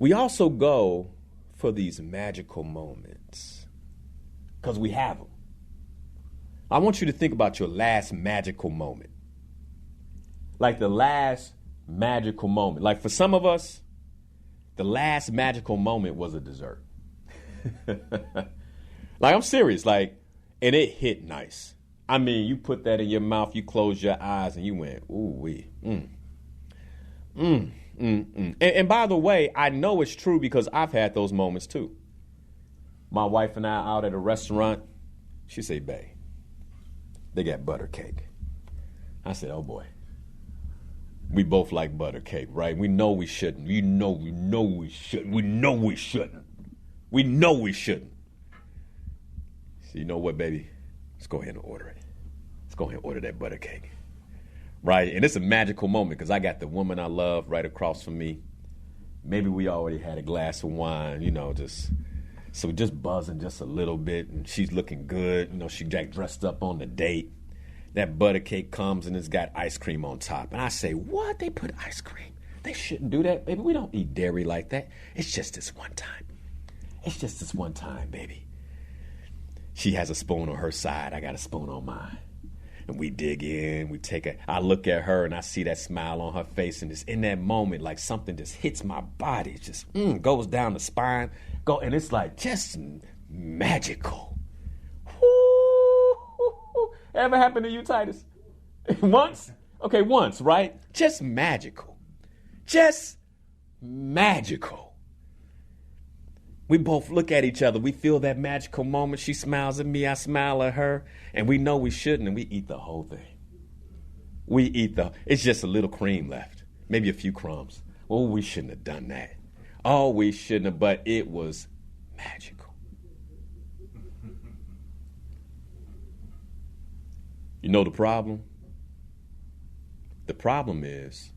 We also go for these magical moments because we have them. I want you to think about your last magical moment. Like the last magical moment. Like for some of us, the last magical moment was a dessert. Like, I'm serious. Like, and it hit nice. I mean, you put that in your mouth, you closed your eyes, and you went, ooh, wee. And by the way, I know it's true because I've had those moments too. My wife and I out at a restaurant, she say, babe, they got butter cake. I said, oh boy. We both like butter cake, right? We know we shouldn't. We know we shouldn't. We know we shouldn't. We know we shouldn't. So you know what, baby? Let's go ahead and order it. Let's go ahead and order that butter cake. Right? And it's a magical moment because I got the woman I love right across from me. Maybe we already had a glass of wine, just buzzing just a little bit. And she's looking good. She got dressed up on the date. That butter cake comes and it's got ice cream on top. And I say, what? They put ice cream? They shouldn't do that, baby. We don't eat dairy like that. It's just this one time. It's just this one time, baby. She has a spoon on her side. I got a spoon on mine. And we dig in. I look at her and I see that smile on her face. And it's in that moment, like something just hits my body. It just goes down the spine. And it's like just magical. Ever happened to you, Titus? Once? Okay, once, right? Just magical. Just magical. We both look at each other. We feel that magical moment. She smiles at me. I smile at her. And we know we shouldn't, and we eat the whole thing. It's just a little cream left. Maybe a few crumbs. Oh, we shouldn't have done that. Oh, we shouldn't have, but it was magical. You know the problem? The problem is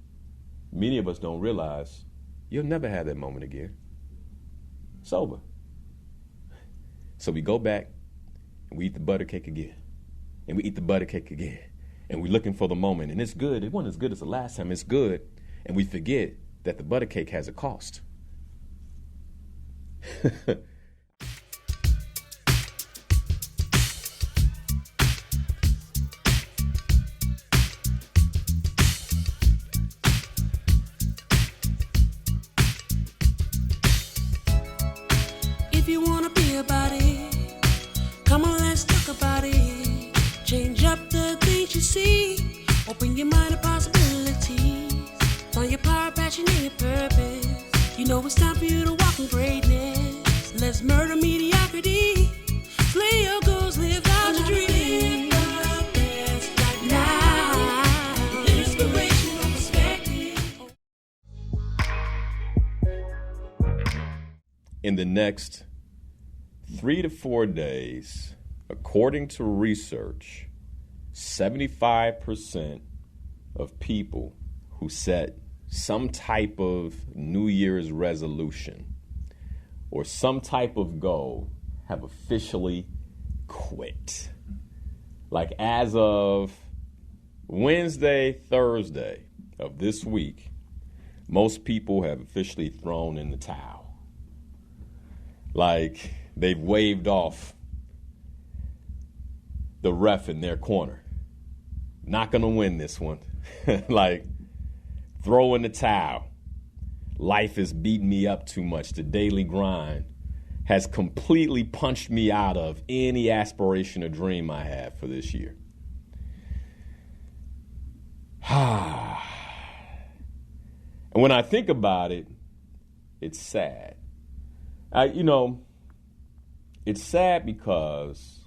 many of us don't realize you'll never have that moment again. Sober. So we go back and we eat the butter cake again. And we eat the butter cake again. And we're looking for the moment. And it's good. It wasn't as good as the last time. It's good. And we forget that the butter cake has a cost. If you wanna be about it, come on, let's talk about it. Change up the things you see. Open your mind to possibilities. Find your power, passion, and your purpose. It's time for you to walk in greatness. Let's murder mediocrity. Slay your goals, live out your dreams. Inspirational perspective. In the next 3 to 4 days, according to research, 75% of people who set some type of New Year's resolution or some type of goal have officially quit. Like as of Wednesday, Thursday of this week, most people have officially thrown in the towel. Like they've waved off the ref in their corner. Not gonna win this one. Like, throw in the towel. Life is beating me up too much. The daily grind has completely punched me out of any aspiration or dream I have for this year. And when I think about it, it's sad. It's sad because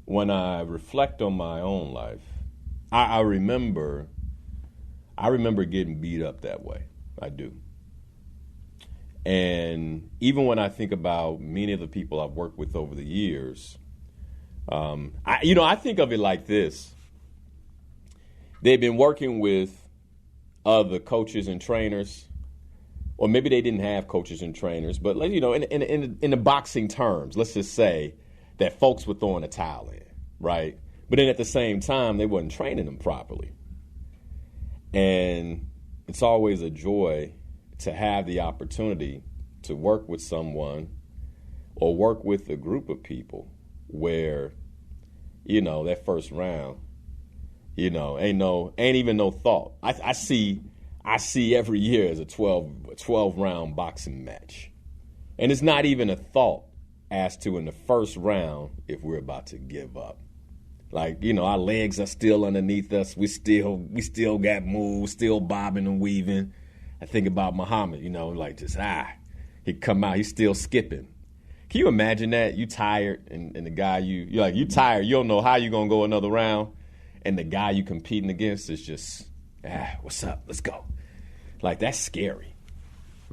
when I reflect on my own life, I remember getting beat up that way. I do. And even when I think about many of the people I've worked with over the years, I think of it like this. They've been working with other coaches and trainers, or maybe they didn't have coaches and trainers, but in the boxing terms, let's just say that folks were throwing a towel in, right? But then at the same time, they wasn't training them properly. And it's always a joy to have the opportunity to work with someone or work with a group of people where, that first round, ain't even no thought. I see every year as a 12 round boxing match. And it's not even a thought as to in the first round if we're about to give up. Like, our legs are still underneath us. We still got moves, still bobbing and weaving. I think about Muhammad, he'd come out, he's still skipping. Can you imagine that? You tired and the guy you tired, you don't know how you're going to go another round. And the guy you competing against is just, what's up? Let's go. Like, that's scary.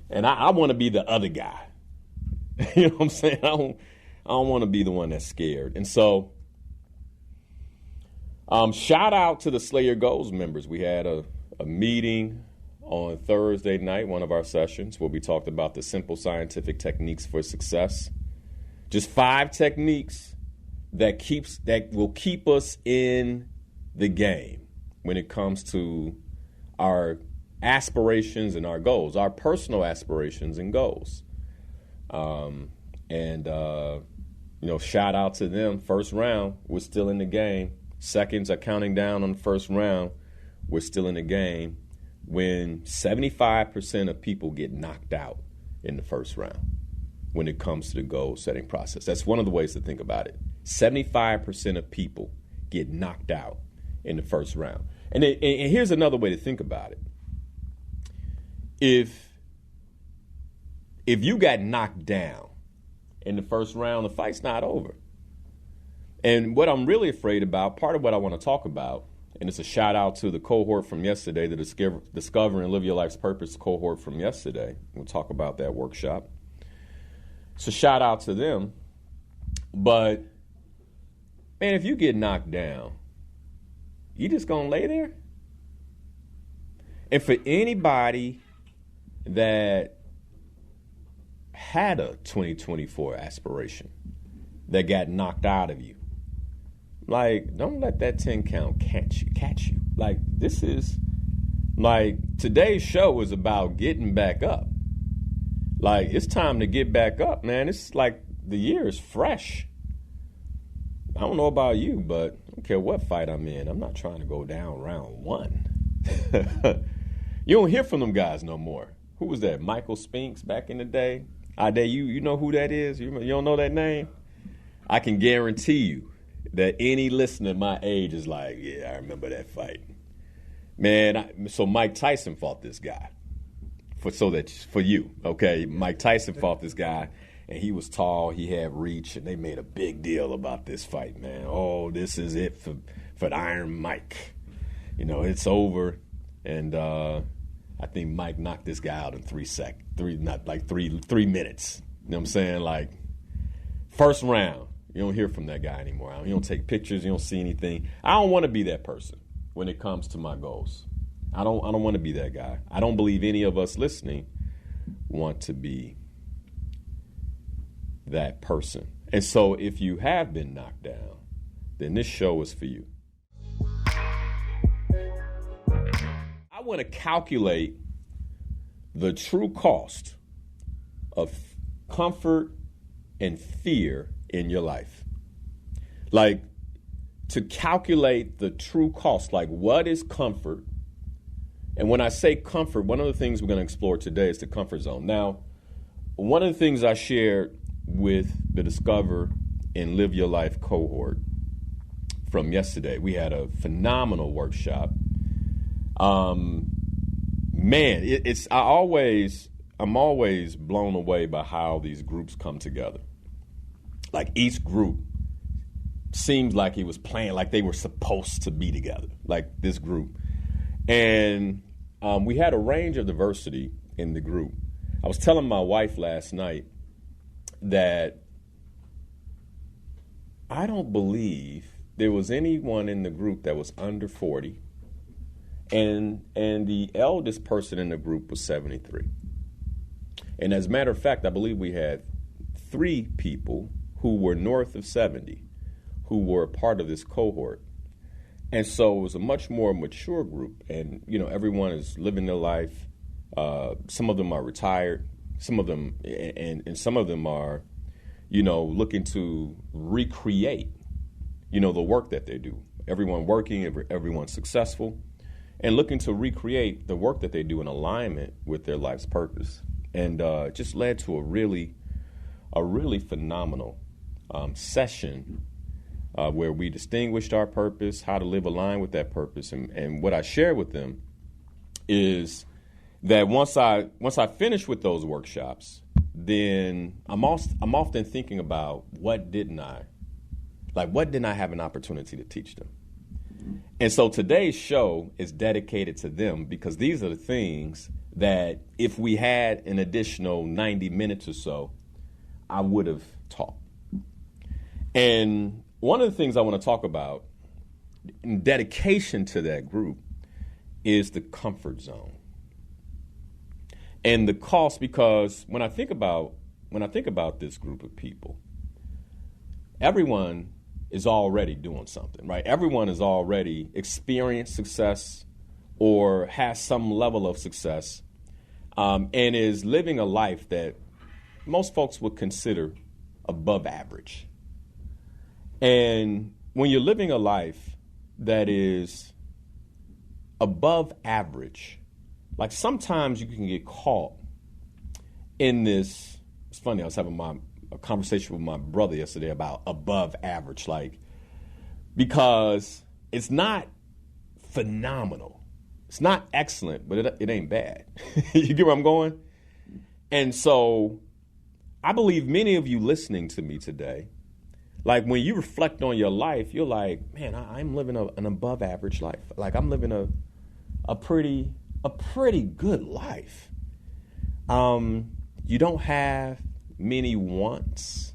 And I want to be the other guy. You know what I'm saying? I don't want to be the one that's scared. And so, shout out to the Slay Your Goals members. We had a meeting on Thursday night, one of our sessions, where we talked about the simple scientific techniques for success. Just 5 techniques that will keep us in the game when it comes to our aspirations and our goals, our personal aspirations and goals. Shout out to them. First round, we're still in the game. Seconds are counting down on the first round. We're still in the game when 75% of people get knocked out in the first round when it comes to the goal setting process. That's one of the ways to think about it. 75% of people get knocked out in the first round. And here's another way to think about it. If you got knocked down in the first round, the fight's not over. And what I'm really afraid about, part of what I want to talk about, and it's a shout out to the cohort from yesterday, the Discover and Live Your Life's Purpose cohort from yesterday. We'll talk about that workshop. So shout out to them. But, man, if you get knocked down, you just going to lay there? And for anybody that had a 2024 aspiration that got knocked out of you, don't let that 10 count catch you. This is, today's show is about getting back up. It's time to get back up, man. It's like the year is fresh. I don't know about you, but I don't care what fight I'm in. I'm not trying to go down round 1. You don't hear from them guys no more. Who was that? Michael Spinks back in the day? You know who that is? You don't know that name? I can guarantee you that any listener my age is like, yeah, I remember that fight. Man, so Mike Tyson fought this guy. For you, okay? Mike Tyson fought this guy, and he was tall, he had reach, and they made a big deal about this fight, man. Oh, this is it for Iron Mike. It's over. And I think Mike knocked this guy out in 3 minutes. You know what I'm saying? First round, you don't hear from that guy anymore. You don't take pictures, you don't see anything. I don't want to be that person when it comes to my goals. I don't want to be that guy. I don't believe any of us listening want to be that person. And so if you have been knocked down, then this show is for you. I want to calculate the true cost of comfort and fear in your life. To calculate the true cost, what is comfort? And when I say comfort, one of the things we're going to explore today is the comfort zone. Now, one of the things I shared with the Discover and Live Your Life cohort from yesterday, we had a phenomenal workshop. I'm always blown away by how these groups come together. Each group seems like it was playing like they were supposed to be together, this group. And we had a range of diversity in the group. I was telling my wife last night that I don't believe there was anyone in the group that was under 40, and the eldest person in the group was 73. And as a matter of fact, I believe we had 3 people who were north of 70 who were a part of this cohort. And so it was a much more mature group, and everyone is living their life Some of them are retired. Some of them, and some of them are, looking to recreate, the work that they do. Everyone working, everyone successful, and looking to recreate the work that they do in alignment with their life's purpose. And just led to a really phenomenal session where we distinguished our purpose, how to live aligned with that purpose. And what I shared with them is that once I finish with those workshops, then I'm often thinking about what didn't I have an opportunity to teach them? And so today's show is dedicated to them, because these are the things that if we had an additional 90 minutes or so, I would have taught. And one of the things I want to talk about in dedication to that group is the comfort zone. And the cost, because when I think about this group of people, everyone is already doing something, right? Everyone has already experienced success or has some level of success, and is living a life that most folks would consider above average. And when you're living a life that is above average, like sometimes you can get caught in this. It's funny, I was having a conversation with my brother yesterday about above average, because it's not phenomenal. It's not excellent, but it ain't bad. You get where I'm going? And so I believe many of you listening to me today, like when you reflect on your life, you're like, man, I'm living an above average life. Like I'm living a pretty good life. You don't have many wants.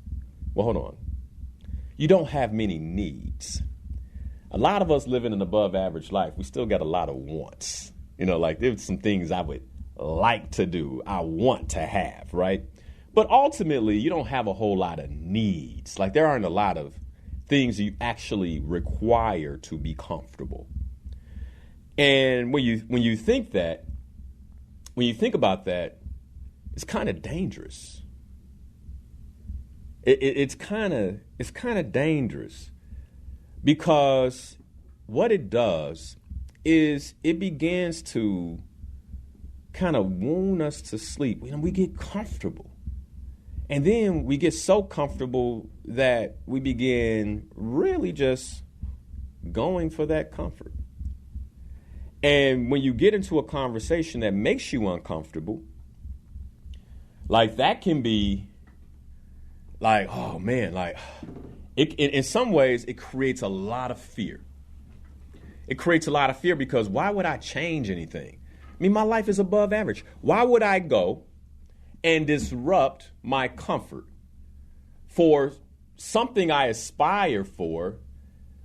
Well, hold on. You don't have many needs. A lot of us live in an above average life. We still got a lot of wants. Like there's some things I would like to do, I want to have, right? But ultimately, you don't have a whole lot of needs. Like there aren't a lot of things you actually require to be comfortable. And when you think about that, it's kind of dangerous. It's kind of dangerous, because what it does is it begins to kind of wound us to sleep. We get comfortable. And then we get so comfortable that we begin really just going for that comfort. And when you get into a conversation that makes you uncomfortable, like that can be like, oh man, like in some ways it creates a lot of fear. It creates a lot of fear because why would I change anything? I mean, my life is above average. Why would I go and disrupt my comfort for something I aspire for,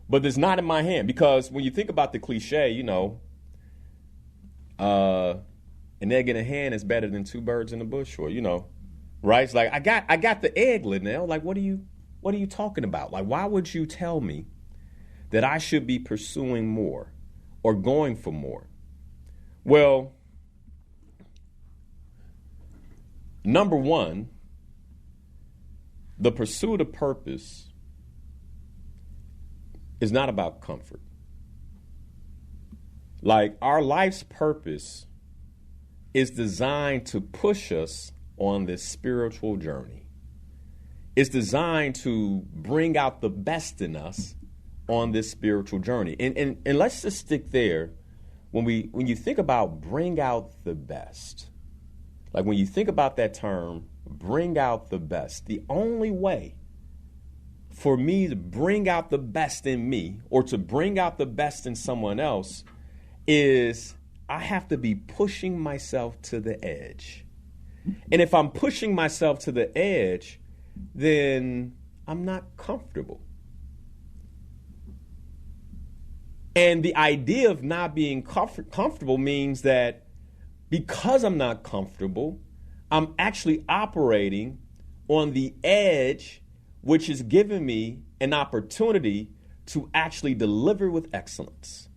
but that's not in my hand? Because when you think about the cliche, an egg in a hand is better than two birds in the bush, or right? It's like I got the egg, Linnell. Like, what are you talking about? Like, why would you tell me that I should be pursuing more or going for more? Well, number one, the pursuit of purpose is not about comfort. Like, our life's purpose is designed to push us on this spiritual journey. It's designed to bring out the best in us on this spiritual journey. And let's just stick there. When you think about bring out the best, like when you think about that term, bring out the best, the only way for me to bring out the best in me or to bring out the best in someone else is I have to be pushing myself to the edge. And if I'm pushing myself to the edge, then I'm not comfortable. And the idea of not being comfortable means that because I'm not comfortable, I'm actually operating on the edge, which is giving me an opportunity to actually deliver with excellence.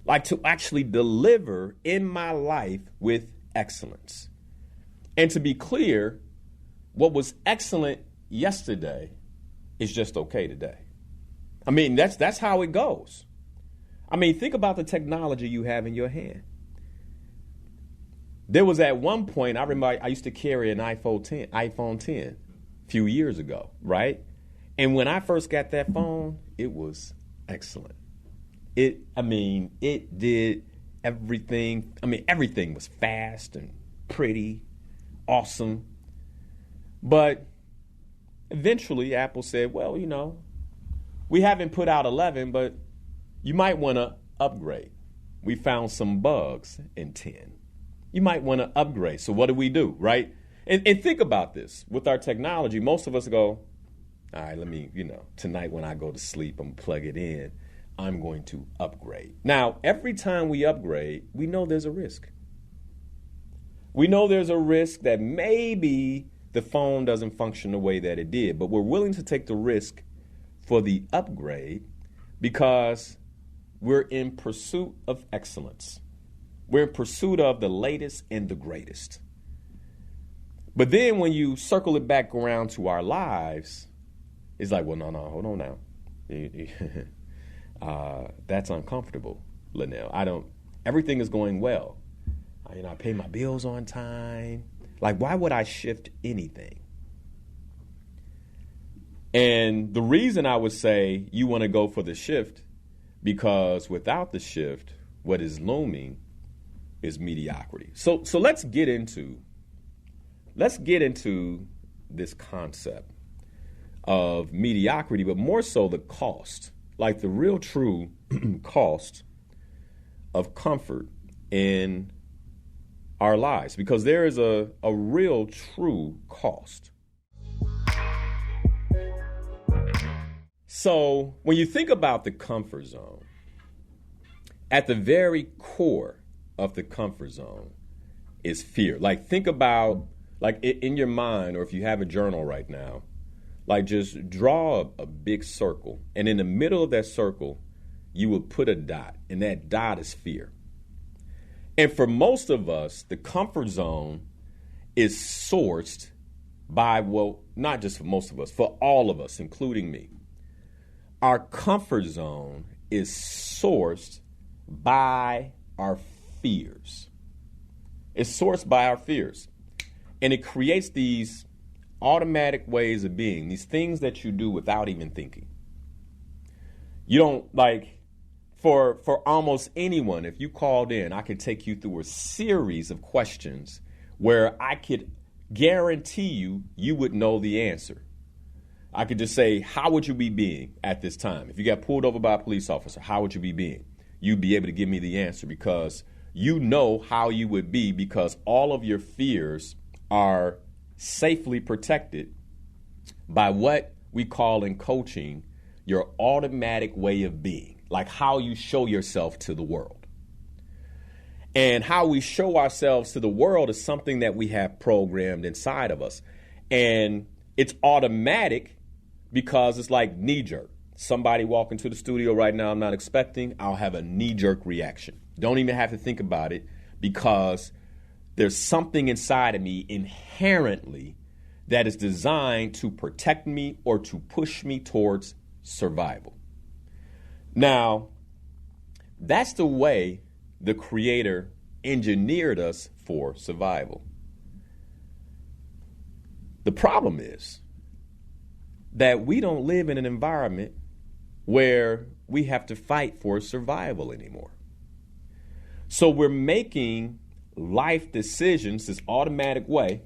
like to actually deliver in my life with excellence. And to be clear, what was excellent yesterday is just okay today. I mean, that's how it goes. I mean, think about the technology you have in your hand. There was at one point, I remember I used to carry an iPhone 10 a few years ago, right? And when I first got that phone, it was excellent. It did everything. I mean, everything was fast and pretty, awesome. But eventually Apple said, well, we haven't put out 11, but you might want to upgrade. We found some bugs in 10. You might want to upgrade. So what do, right? And think about this. With our technology, most of us go, all right, let me, tonight when I go to sleep, I'm going to plug it in. I'm going to upgrade. Now, every time we upgrade, we know there's a risk. We know there's a risk that maybe the phone doesn't function the way that it did, but we're willing to take the risk for the upgrade because we're in pursuit of excellence. We're in pursuit of the latest and the greatest. But then when you circle it back around to our lives, it's like, well, no, hold on now. That's uncomfortable, Linnell. Everything is going well. I pay my bills on time. Like, why would I shift anything? And the reason I would say you want to go for the shift, because without the shift, what is looming is mediocrity. So let's get into this concept of mediocrity, but more so the cost, like the real true cost of comfort in our lives, because there is a real true cost. So when you think about the comfort zone, at the very core of the comfort zone is fear. Like, think about, like, in your mind, or if you have a journal right now, like, just draw a big circle, and in the middle of that circle, you would put a dot, and that dot is fear. And for most of us, the comfort zone is sourced by, well, not just for most of us, for all of us, including me. Our comfort zone is sourced by our fears. It's sourced by our fears. And it creates these automatic ways of being, these things that you do without even thinking. You don't, like, for almost anyone, if you called in, I could take you through a series of questions where I could guarantee you would know the answer. I could just say, how would you be being at this time? If you got pulled over by a police officer, how would you be being? You'd be able to give me the answer because you know how you would be, because all of your fears are safely protected by what we call in coaching your automatic way of being, like how you show yourself to the world. And how we show ourselves to the world is something that we have programmed inside of us. And it's automatic because it's like knee-jerk. Somebody walk into the studio right now I'm not expecting, I'll have a knee-jerk reaction. Don't even have to think about it, because there's something inside of me inherently that is designed to protect me or to push me towards survival. Now, that's the way the Creator engineered us for survival. The problem is that we don't live in an environment where we have to fight for survival anymore. So we're making life decisions this automatic way.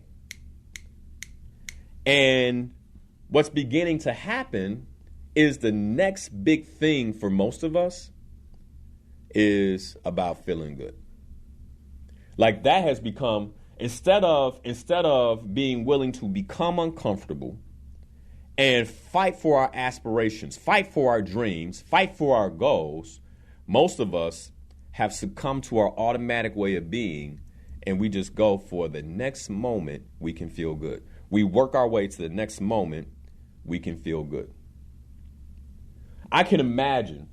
And what's beginning to happen is the next big thing for most of us is about feeling good. Like, that has become, instead of being willing to become uncomfortable and fight for our aspirations, fight for our dreams, fight for our goals, most of us have succumbed to our automatic way of being, and we just go for the next moment we can feel good. We work our way to the next moment we can feel good. I can imagine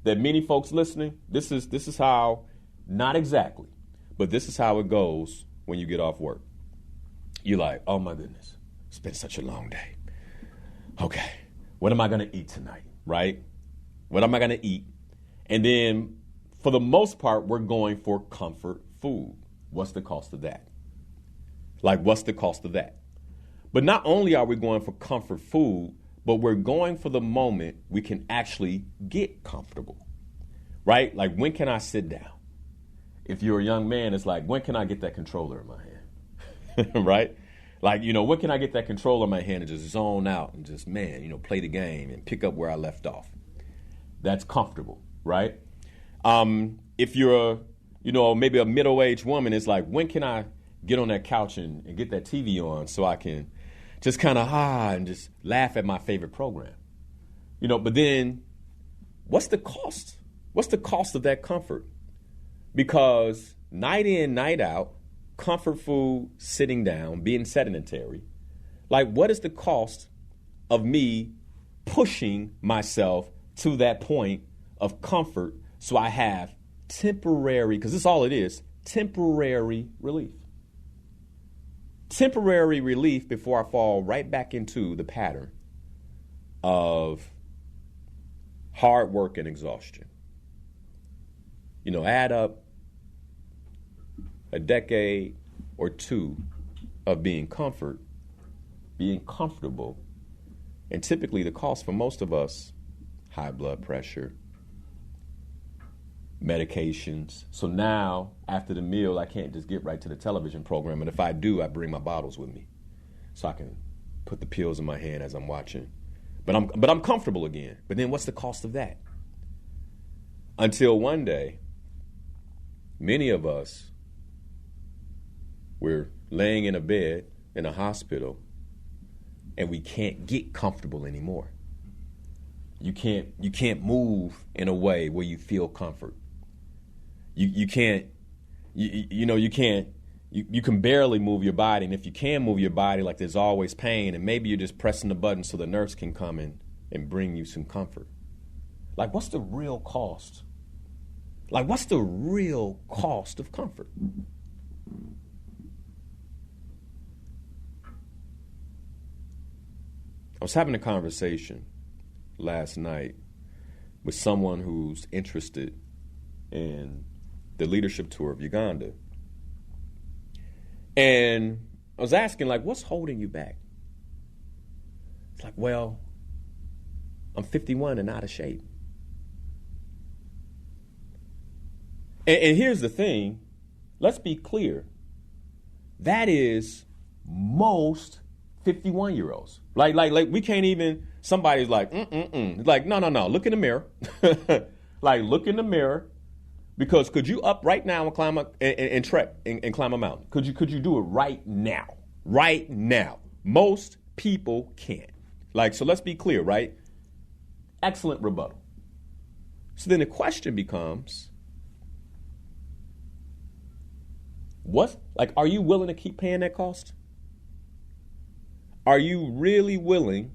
that many folks listening, this is how, not exactly, but this is how it goes when you get off work. You're like, oh my goodness, it's been such a long day. Okay, what am I going to eat tonight, right? What am I going to eat? And then, for the most part, we're going for comfort food. What's the cost of that? Like, what's the cost of that? But not only are we going for comfort food, but we're going for the moment we can actually get comfortable, right? Like, when can I sit down? If you're a young man, it's like, when can I get that controller in my hand, right? Like, when can I get that controller in my hand and just zone out and just, play the game and pick up where I left off? That's comfortable, right? If you're maybe a middle-aged woman, it's like, when can I get on that couch and get that TV on so I can just kind of and just laugh at my favorite program? But then what's the cost? What's the cost of that comfort? Because night in, night out, comfort food, sitting down, being sedentary, like, what is the cost of me pushing myself to that point of comfort so I have temporary, because this is all it is, temporary relief. Temporary relief before I fall right back into the pattern of hard work and exhaustion. Add up a decade or two of being comfortable, and typically the cost for most of us, high blood pressure, medications. So now, after the meal, I can't just get right to the television program, and if I do, I bring my bottles with me so I can put the pills in my hand as I'm watching. But I'm comfortable again. But then what's the cost of that? Until one day, many of us, we're laying in a bed in a hospital and we can't get comfortable anymore. You can't move in a way where you feel comfort. You can barely move your body, and if you can move your body, like, there's always pain, and maybe you're just pressing the button so the nurse can come in and bring you some comfort. Like, what's the real cost? Like, what's the real cost of comfort? I was having a conversation last night with someone who's interested in the leadership tour of Uganda. And I was asking, like, what's holding you back? It's like, well, I'm 51 and out of shape. And here's the thing. Let's be clear. That is most 51-year-olds. Like we can't even, somebody's like, Like, no. Look in the mirror. Like, look in the mirror. Because could you up right now and climb up and trek and climb a mountain? Could you do it right now? Right now. Most people can't. Like, so let's be clear, right? Excellent rebuttal. So then the question becomes, are you willing to keep paying that cost? Are you really willing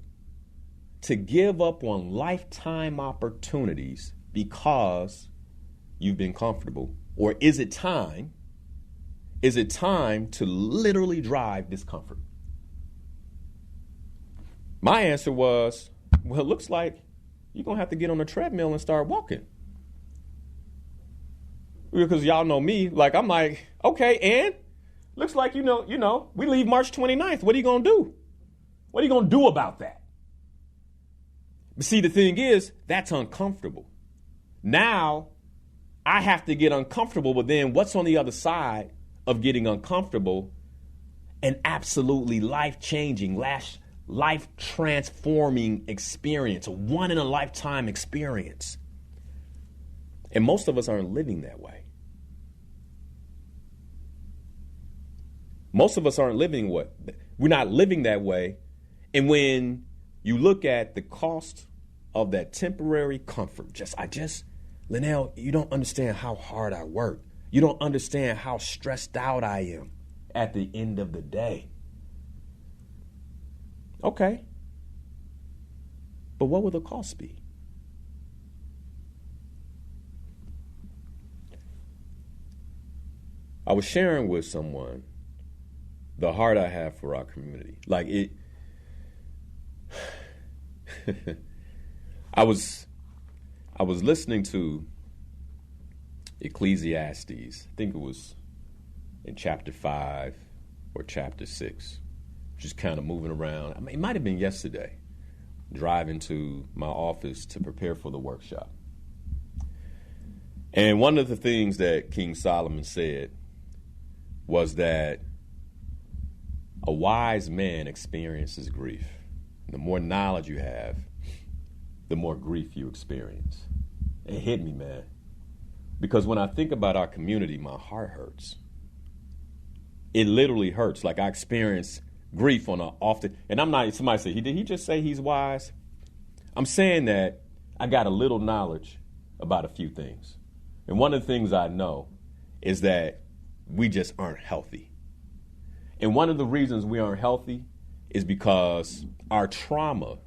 to give up on lifetime opportunities because you've been comfortable? Or is it time to literally drive discomfort? My answer was, well, it looks like you're going to have to get on the treadmill and start walking. Because y'all know me, like, I'm like, okay, and looks like, we leave March 29th. What are you going to do? What are you going to do about that? But see, the thing is, that's uncomfortable. Now, I have to get uncomfortable, but then what's on the other side of getting uncomfortable? An absolutely life-changing, life-transforming experience, a one-in-a-lifetime experience. And most of us aren't living that way. Most of us aren't living we're not living that way. And when you look at the cost of that temporary comfort, Linnell, you don't understand how hard I work. You don't understand how stressed out I am at the end of the day. Okay. But what will the cost be? I was sharing with someone the heart I have for our community. Like it, I was listening to Ecclesiastes. I think it was in chapter 5 or chapter 6. Just kind of moving around. I mean, it might have been yesterday, driving to my office to prepare for the workshop. And one of the things that King Solomon said was that a wise man experiences grief. The more knowledge you have, the more grief you experience. It hit me, man. Because when I think about our community, my heart hurts. It literally hurts. Like I experience grief on a often, and I'm not, somebody say, did he just say he's wise? I'm saying that I got a little knowledge about a few things. And one of the things I know is that we just aren't healthy. And one of the reasons we aren't healthy is because our trauma,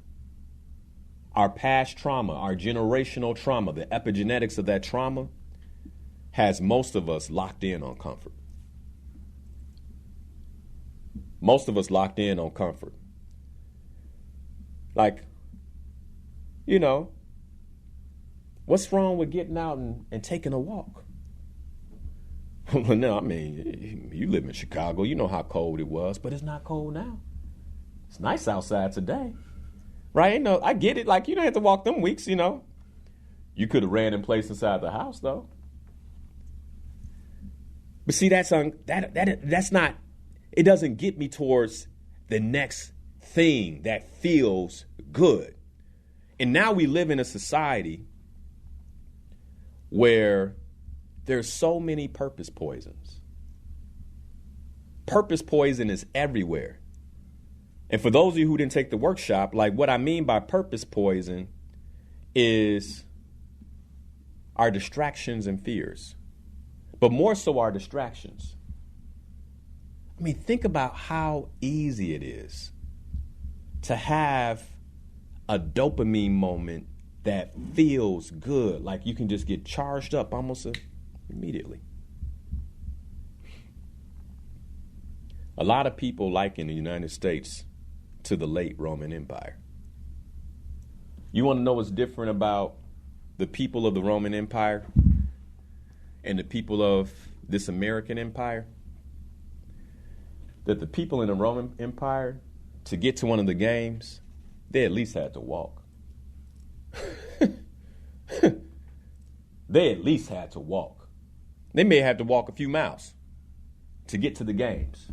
our past trauma, our generational trauma, the epigenetics of that trauma has most of us locked in on comfort. Most of us locked in on comfort. Like, you know, what's wrong with getting out and taking a walk? Well, no, I mean, you live in Chicago. You know how cold it was, but it's not cold now. It's nice outside today, right? You know, I get it. Like, you don't have to walk them weeks, you know. You could have ran in place inside the house, though. But see, that's not, it doesn't get me towards the next thing that feels good. And now we live in a society where there's so many purpose poisons. Purpose poison is everywhere. And for those of you who didn't take the workshop, like what I mean by purpose poison is our distractions and fears, but more so our distractions. I mean, think about how easy it is to have a dopamine moment that feels good, like you can just get charged up almost immediately. A lot of people liken the United States to the late Roman Empire. You want to know what's different about the people of the Roman Empire and the people of this American empire? That the people in the Roman Empire, to get to one of the games, they at least had to walk. They at least had to walk. They may have to walk a few miles to get to the games.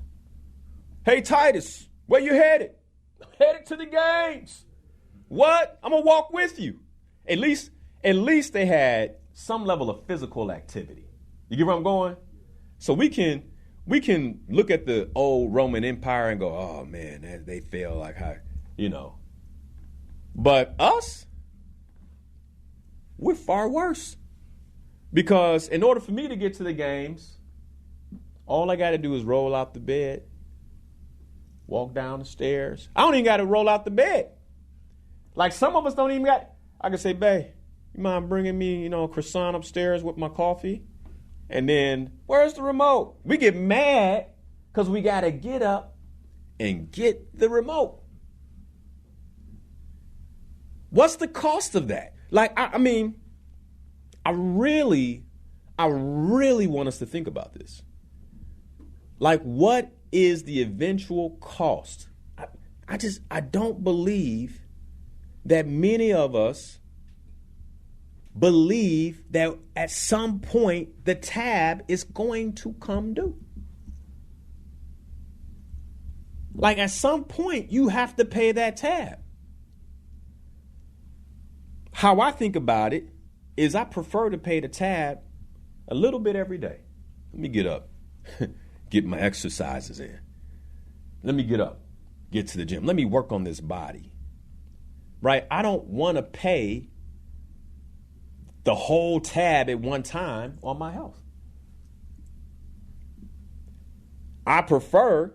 Hey, Titus, where you headed? I'm headed to the games. What? I'm going to walk with you. At least they had some level of physical activity. You get where I'm going? So we can look at the old Roman Empire and go, oh, man, they feel like how, you know. But us, we're far worse. Because in order for me to get to the games, all I got to do is roll out the bed, walk down the stairs. I don't even got to roll out the bed. Like some of us don't even got, I can say, babe, you mind bringing me, a croissant upstairs with my coffee? And then, where's the remote? We get mad because we got to get up and get the remote. What's the cost of that? Like, I mean, I really want us to think about this. Like, what is the eventual cost? I don't believe that many of us believe that at some point the tab is going to come due. Like at some point you have to pay that tab. How I think about it is I prefer to pay the tab a little bit every day. Let me get up, get my exercises in. Let me get up, get to the gym. Let me work on this body. Right? I don't want to pay the whole tab at one time on my health. I prefer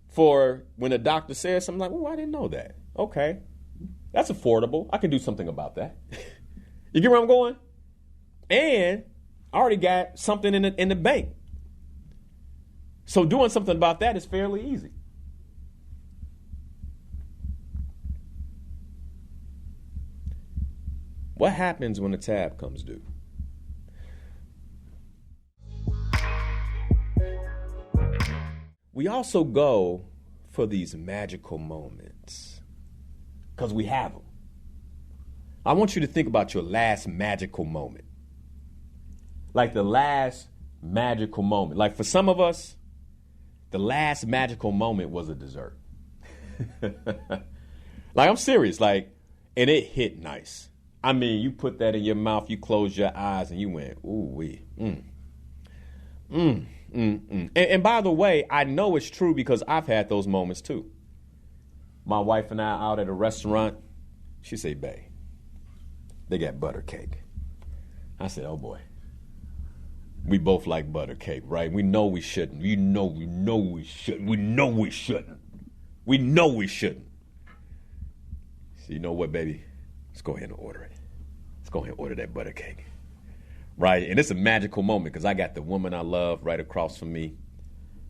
for when a doctor says something like, oh, I didn't know that. Okay, that's affordable. I can do something about that. You get where I'm going? And I already got something in the bank So doing something about that is fairly easy. What happens when the tab comes due? We also go for these magical moments because we have them. I want you to think about your last magical moment. Like the last magical moment. Like for some of us, the last magical moment was a dessert. Like I'm serious, like, and it hit nice. I mean, you put that in your mouth, you closed your eyes, and you went, ooh wee, And by the way, I know it's true because I've had those moments too. My wife and I out at a restaurant, she say, babe, they got butter cake. I said, oh boy. We both like butter cake, right? We know we shouldn't. We know we shouldn't. We know we shouldn't. We know we shouldn't. So you know what, baby? Let's go ahead and order it. Let's go ahead and order that butter cake. Right? And it's a magical moment because I got the woman I love right across from me.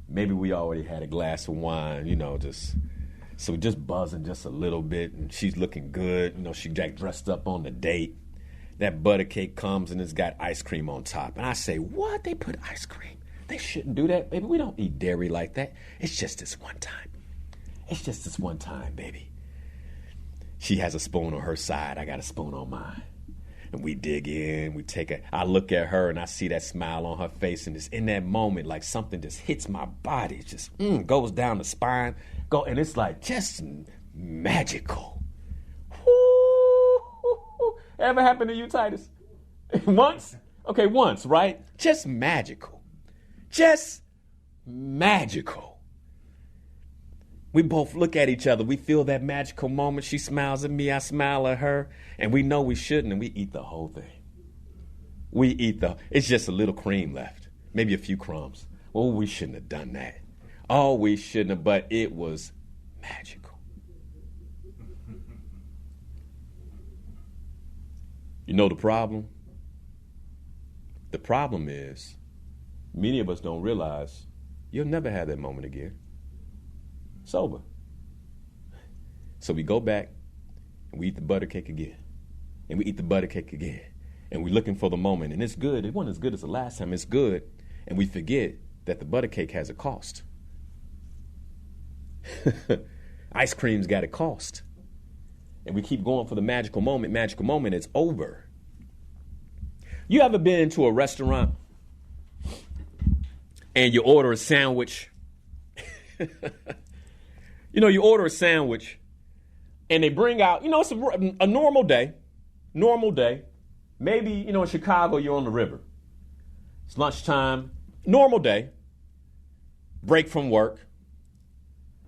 Maybe we already had a glass of wine, just buzzing just a little bit. And she's looking good. She got dressed up on the date. That butter cake comes and it's got ice cream on top. And I say, what? They put ice cream? They shouldn't do that, baby. We don't eat dairy like that. It's just this one time. It's just this one time, baby. She has a spoon on her side. I got a spoon on mine. And we dig in. I look at her and I see that smile on her face. And it's in that moment like something just hits my body. It just goes down the spine. And it's like just magical. Ever happened to you, Titus? Once? Okay, once, right? Just magical. Just magical. We both look at each other. We feel that magical moment. She smiles at me. I smile at her. And we know we shouldn't, and we eat the whole thing. It's just a little cream left. Maybe a few crumbs. Oh, we shouldn't have done that. Oh, we shouldn't have, but it was magical. You know the problem? The problem is many of us don't realize you'll never have that moment again. Sober. So we go back and we eat the butter cake again. And we eat the butter cake again. And we're looking for the moment. And it's good. It wasn't as good as the last time. It's good. And we forget that the butter cake has a cost. Ice cream's got a cost. And we keep going for the magical moment. Magical moment, it's over. You ever been into a restaurant and you order a sandwich? You order a sandwich and they bring out, it's a normal day. Maybe, in Chicago, you're on the river. It's lunchtime, normal day, break from work.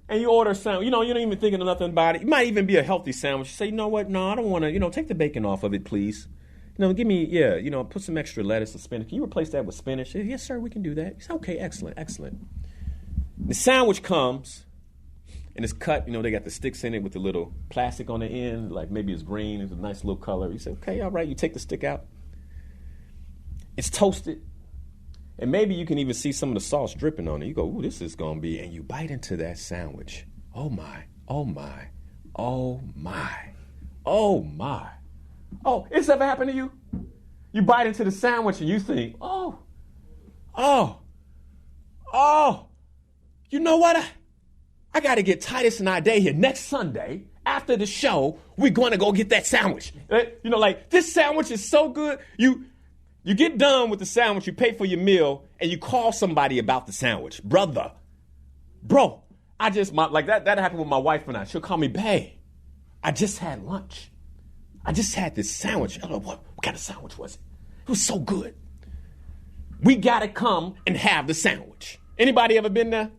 And you order a sandwich, you don't even think of nothing about it. It might even be a healthy sandwich. You say, you know what? No, I don't want to, take the bacon off of it, please. Give me, put some extra lettuce or spinach. Can you replace that with spinach? Yes, sir, we can do that. It's okay, excellent. The sandwich comes, and it's cut. They got the sticks in it with the little plastic on the end, like maybe it's green. It's a nice little color. You say, okay, all right. You take the stick out. It's toasted. And maybe you can even see some of the sauce dripping on it. You go, ooh, this is going to be, and you bite into that sandwich. Oh, my, oh, my, oh, my, oh, my. Oh, it's ever happened to you? You bite into the sandwich and you think, oh, you know what? I got to get Titus and I day here next Sunday. After the show, we're going to go get that sandwich. This sandwich is so good. You get done with the sandwich, you pay for your meal, and you call somebody about the sandwich. Bro, that happened with my wife and I. She'll call me, babe, I just had lunch. I just had this sandwich. I don't know what kind of sandwich was it. It was so good. We got to come and have the sandwich. Anybody ever been there?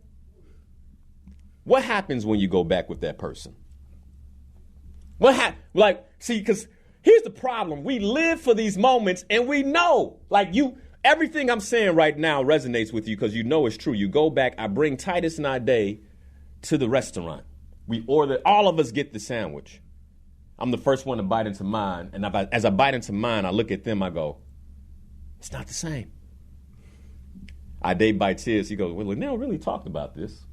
What happens when you go back with that person? Because here's the problem. We live for these moments and we know, everything I'm saying right now resonates with you because you know it's true. You go back, I bring Titus and I day to the restaurant. We order, all of us get the sandwich. I'm the first one to bite into mine. And as I bite into mine, I look at them, I go, it's not the same. I date by tears. He goes, well, Linnell really talked about this.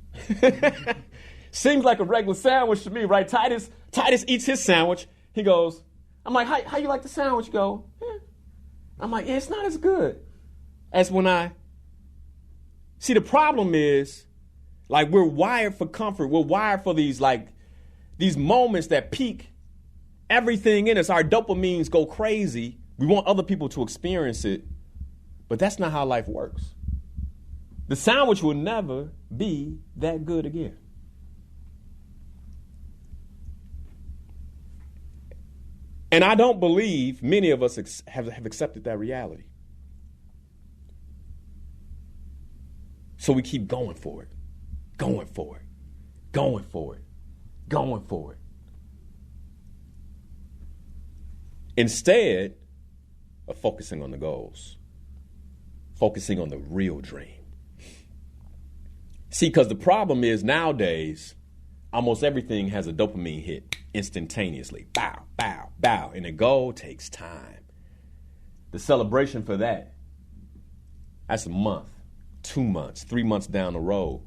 Seems like a regular sandwich to me, right? Titus eats his sandwich. He goes, I'm like, how you like the sandwich? Go, eh. I'm like, yeah, it's not as good as when I. See, the problem is, like, we're wired for comfort. We're wired for these moments that peak everything in us. Our dopamines go crazy. We want other people to experience it, but that's not how life works. The sandwich will never be that good again. And I don't believe many of us have accepted that reality. So we keep going for it, going for it, going for it, going for it. Instead of focusing on the goals, focusing on the real dream. See, because the problem is nowadays, almost everything has a dopamine hit instantaneously. Bow, bow, bow. And the goal takes time. The celebration for that's a month, 2 months, 3 months down the road.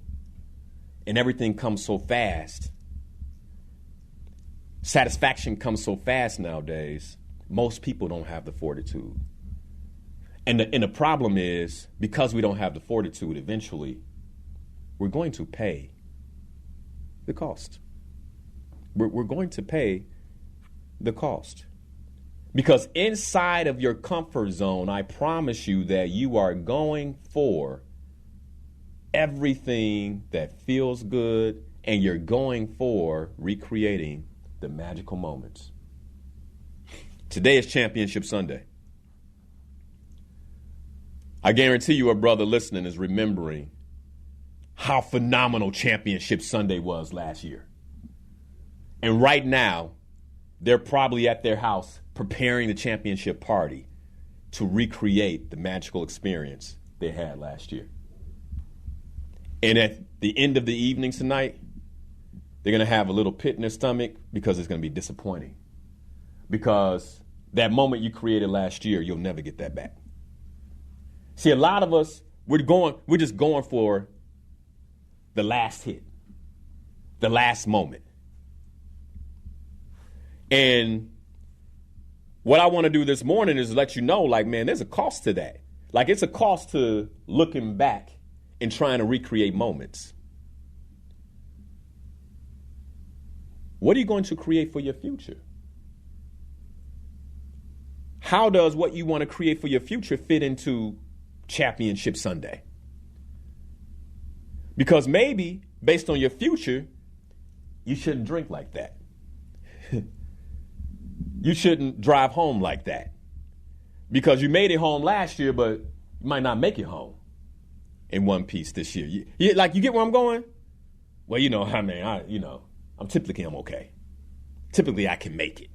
And everything comes so fast. Satisfaction comes so fast nowadays. Most people don't have the fortitude. And the problem is, because we don't have the fortitude, eventually, we're going to pay the cost. We're going to pay the cost. Because inside of your comfort zone, I promise you that you are going for everything that feels good, and you're going for recreating the magical moments. Today is Championship Sunday. I guarantee you a brother listening is remembering how phenomenal Championship Sunday was last year. And right now, they're probably at their house preparing the championship party to recreate the magical experience they had last year. And at the end of the evening tonight, they're going to have a little pit in their stomach because it's going to be disappointing. Because that moment you created last year, you'll never get that back. See, a lot of us, we're just going for the last hit, the last moment. And what I want to do this morning is let you know, like, man, there's a cost to that. Like, it's a cost to looking back and trying to recreate moments. What are you going to create for your future? How does what you want to create for your future fit into Championship Sunday? Because maybe, based on your future, you shouldn't drink like that. You shouldn't drive home like that. Because you made it home last year, but you might not make it home in one piece this year. You get where I'm going? Well, I'm okay. Typically, I can make it.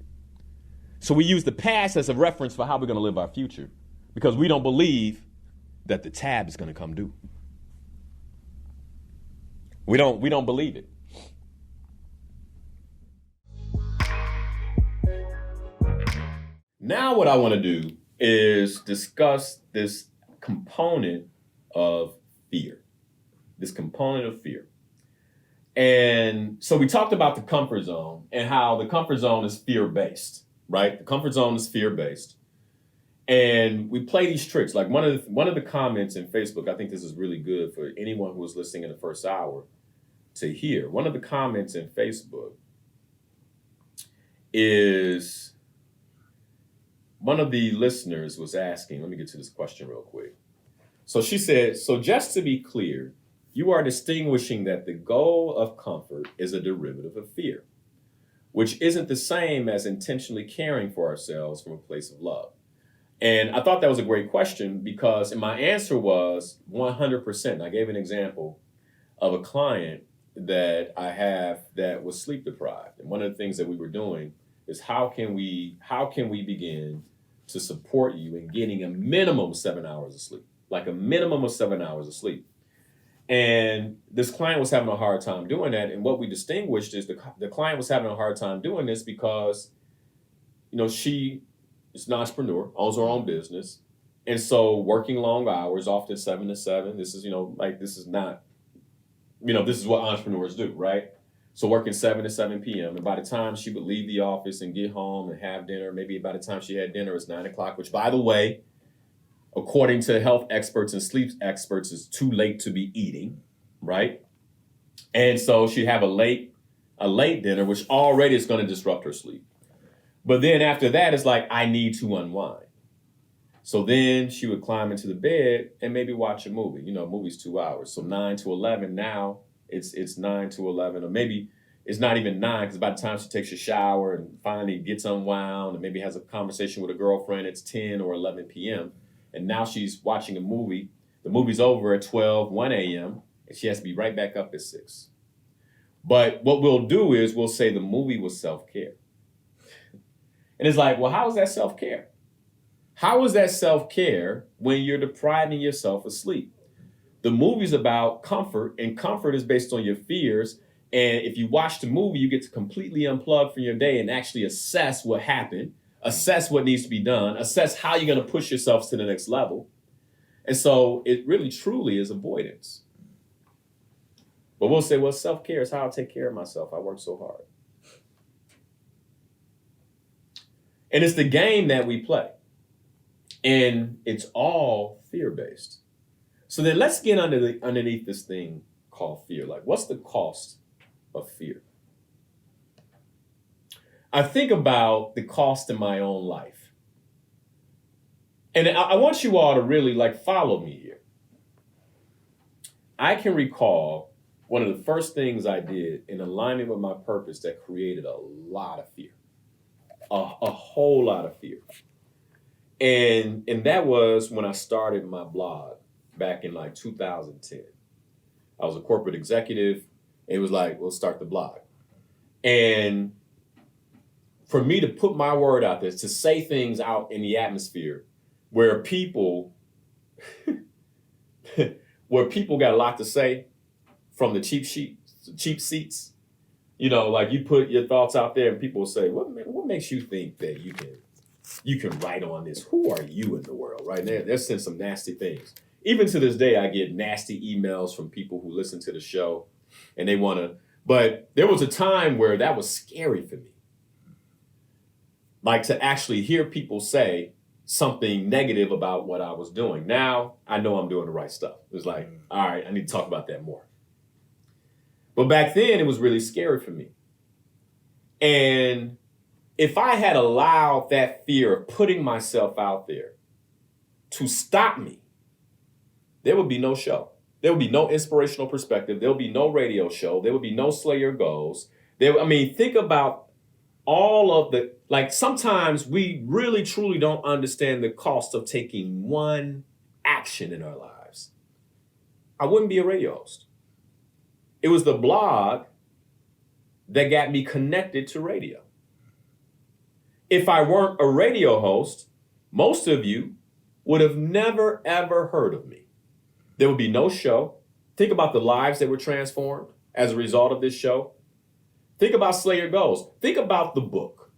So we use the past as a reference for how we're going to live our future, because we don't believe that the tab is going to come due. We don't believe it. Now what I want to do is discuss this component of fear. And so we talked about the comfort zone and how the comfort zone is fear-based, right? The comfort zone is fear-based. And we play these tricks. Like one of the comments in Facebook, I think this is really good for anyone who was listening in the first hour to hear. One of the comments in Facebook is, one of the listeners was asking, let me get to this question real quick. So she said, so just to be clear, you are distinguishing that the goal of comfort is a derivative of fear, which isn't the same as intentionally caring for ourselves from a place of love. And I thought that was a great question, because my answer was 100%. I gave an example of a client that I have that was sleep deprived. And one of the things that we were doing is how can we begin to support you in getting a minimum of 7 hours of sleep, like a minimum of 7 hours of sleep. And this client was having a hard time doing that. And what we distinguished is the client was having a hard time doing this because, she is an entrepreneur, owns her own business. And so working long hours, often 7 to 7, this is, this is not, this is what entrepreneurs do, right? So working 7 to 7 p.m. And by the time she would leave the office and get home and have dinner, maybe by the time she had dinner, it's 9 o'clock, which by the way, according to health experts and sleep experts, is too late to be eating, right? And so she'd have a late dinner, which already is going to disrupt her sleep. But then after that, it's like, I need to unwind. So then she would climb into the bed and maybe watch a movie. Movie's 2 hours. So 9 to 11 now, it's 9 to 11, or maybe it's not even 9, because by the time she takes a shower and finally gets unwound and maybe has a conversation with a girlfriend, it's 10 or 11 p.m. And now she's watching a movie. The movie's over at 1 a.m., and she has to be right back up at 6. But what we'll do is we'll say the movie was self-care. And it's like, well, how is that self-care? How is that self-care when you're depriving yourself of sleep? The movie's about comfort, and comfort is based on your fears. And if you watch the movie, you get to completely unplug from your day and actually assess what happened, assess what needs to be done, assess how you're going to push yourself to the next level. And so it really, truly is avoidance. But we'll say, well, self-care is how I take care of myself. I work so hard. And it's the game that we play. And it's all fear-based. So then let's get underneath this thing called fear. Like, what's the cost of fear? I think about the cost in my own life. And I want you all to really follow me here. I can recall one of the first things I did in alignment with my purpose that created a lot of fear, a whole lot of fear. And that was when I started my blog back in 2010. I was a corporate executive. It was like, we'll start the blog. And for me to put my word out there, to say things out in the atmosphere where people got a lot to say from the cheap seats, you put your thoughts out there and people will say, what makes you think that you can write on this? Who are you in the world, right? They're saying some nasty things. Even to this day, I get nasty emails from people who listen to the show and they want to, but there was a time where that was scary for me. To actually hear people say something negative about what I was doing. Now I know I'm doing the right stuff. It's like, all right, I need to talk about that more. But back then it was really scary for me. And if I had allowed that fear of putting myself out there to stop me, there would be no show. There would be no inspirational perspective. There would be no radio show. There would be no Slay Your Goals. Think about all of the, sometimes we really, truly don't understand the cost of taking one action in our lives. I wouldn't be a radio host. It was the blog that got me connected to radio. If I weren't a radio host, most of you would have never, ever heard of me. There would be no show. Think about the lives that were transformed as a result of this show. Think about Slay Your Goals. Think about the book.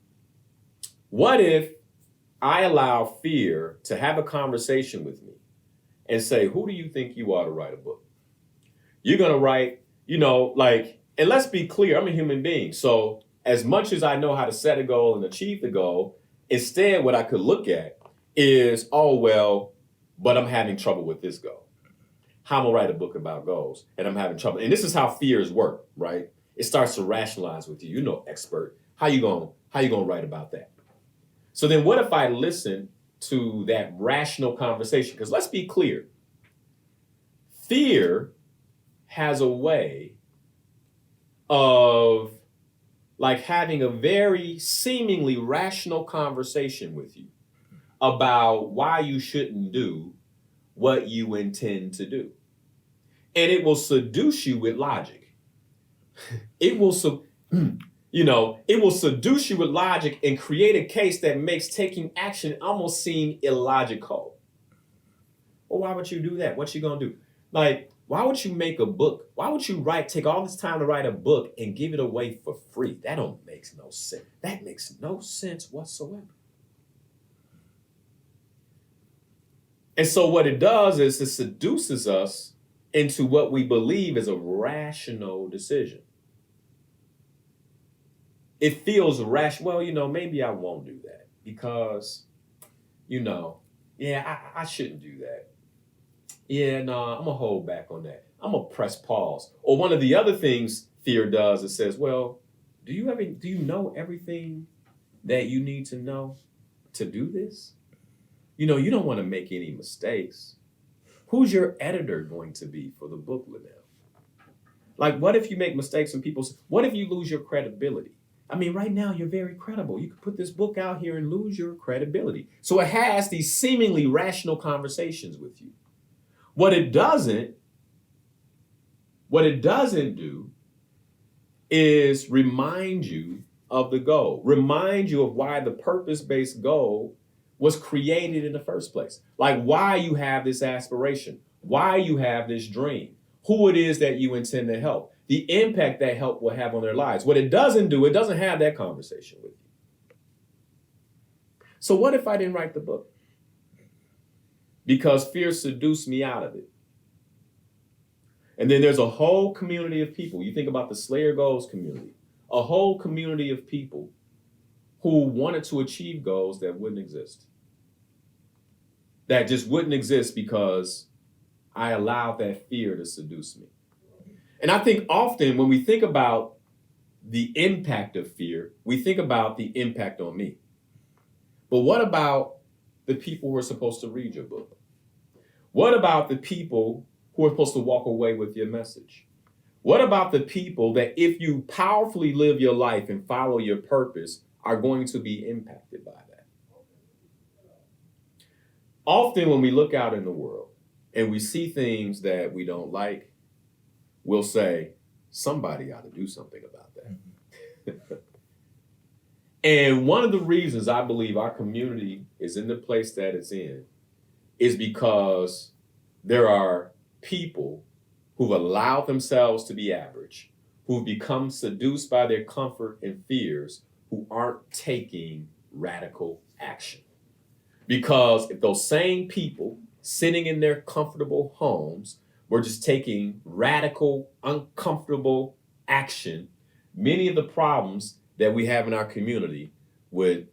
What if I allow fear to have a conversation with me and say, who do you think you are to write a book? You're going to write, and let's be clear, I'm a human being. So as much as I know how to set a goal and achieve the goal, instead what I could look at is, but I'm having trouble with this goal. How am I write a book about goals? And I'm having trouble. And this is how fears work, right? It starts to rationalize with you. Expert. How you gonna write about that? So then what if I listen to that rational conversation? Because let's be clear. Fear has a way of having a very seemingly rational conversation with you about why you shouldn't do what you intend to do. And it will seduce you with logic. It will seduce you with logic and create a case that makes taking action almost seem illogical. Well, why would you do that? What you gonna do? Why would you make a book? Why would you take all this time to write a book and give it away for free? That don't make no sense. That makes no sense whatsoever. And so what it does is it seduces us into what we believe is a rational decision. It feels rational. Well, maybe I won't do that because, yeah, I shouldn't do that. Yeah, no, I'm gonna hold back on that. I'm gonna press pause. Or one of the other things fear does, it says, well, do you know everything that you need to know to do this? You don't want to make any mistakes. Who's your editor going to be for the book, Linnell? Like, what if you make mistakes and what if you lose your credibility? I mean, right now you're very credible. You could put this book out here and lose your credibility. So it has these seemingly rational conversations with you. What it doesn't do is remind you of the goal, remind you of why the purpose-based goal was created in the first place. Like why you have this aspiration, why you have this dream, who it is that you intend to help, the impact that help will have on their lives. What it doesn't do, it doesn't have that conversation with you. So what if I didn't write the book? Because fear seduced me out of it. And then there's a whole community of people. You think about the Slayer Goals community, a whole community of people who wanted to achieve goals that wouldn't exist. That just wouldn't exist because I allowed that fear to seduce me. And I think often when we think about the impact of fear, we think about the impact on me. But what about the people who are supposed to read your book? What about the people who are supposed to walk away with your message? What about the people that if you powerfully live your life and follow your purpose are going to be impacted by that? Often when we look out in the world and we see things that we don't like, we'll say, somebody ought to do something about that. And one of the reasons I believe our community is in the place that it's in is because there are people who've allowed themselves to be average, who've become seduced by their comfort and fears, who aren't taking radical action. Because if those same people sitting in their comfortable homes were just taking radical, uncomfortable action, many of the problems that we have in our community would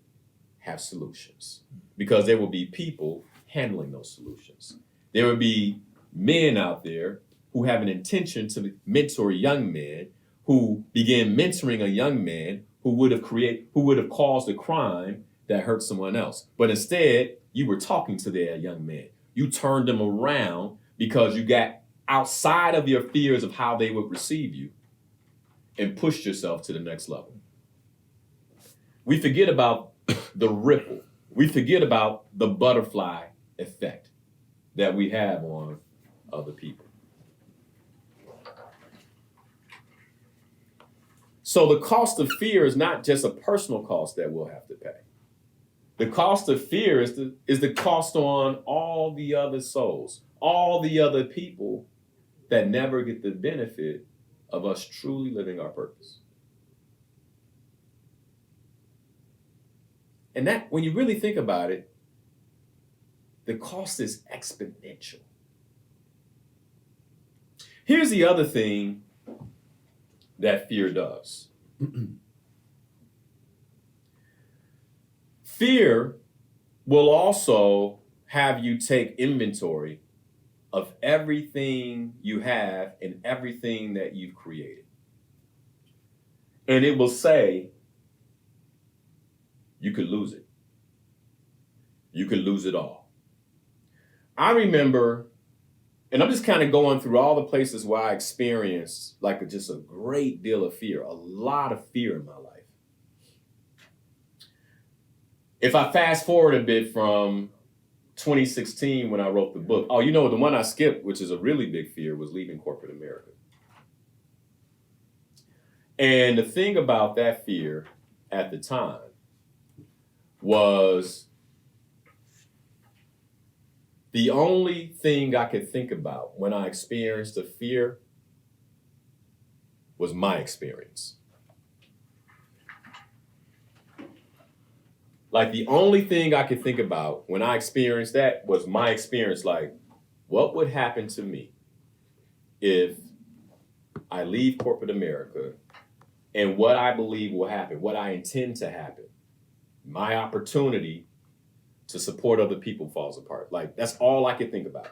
have solutions. Because there will be people handling those solutions. There would be men out there who have an intention to mentor young men, who began mentoring a young man who would have caused a crime that hurt someone else. But instead, you were talking to that young man. You turned them around because you got outside of your fears of how they would receive you and pushed yourself to the next level. We forget about the ripple. We forget about the butterfly effect that we have on other people. So the cost of fear is not just a personal cost that we'll have to pay. The cost of fear is the cost on all the other souls, all the other people that never get the benefit of us truly living our purpose. And that, when you really think about it, the cost is exponential. Here's the other thing that fear does. Fear will also have you take inventory of everything you have and everything that you've created. And it will say, you could lose it. You could lose it all. I remember, and I'm just kind of going through all the places where I experienced like just a great deal of fear, a lot of fear in my life. If I fast forward a bit from 2016 when I wrote the book, the one I skipped, which is a really big fear, was leaving corporate America. And the thing about that fear at the time was the only thing I could think about when I experienced the fear was my experience. Like the only thing I could think about when I experienced that was my experience. Like, what would happen to me if I leave corporate America and what I believe will happen, what I intend to happen, my opportunity to support other people falls apart. Like, that's all I could think about.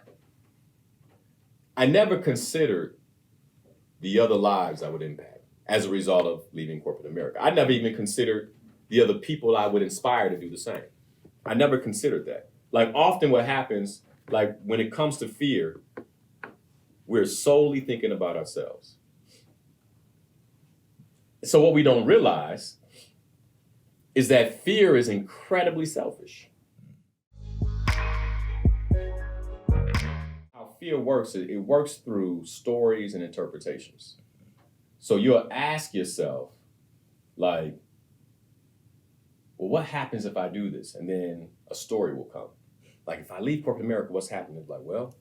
I never considered the other lives I would impact as a result of leaving corporate America. I never even considered the other people I would inspire to do the same. I never considered that. Like often what happens, like when it comes to fear, we're solely thinking about ourselves. So what we don't realize is that fear is incredibly selfish. How fear works, it works through stories and interpretations. So you'll ask yourself, like, well, what happens if I do this? And then a story will come. Like, if I leave corporate America, what's happening? It's like, well,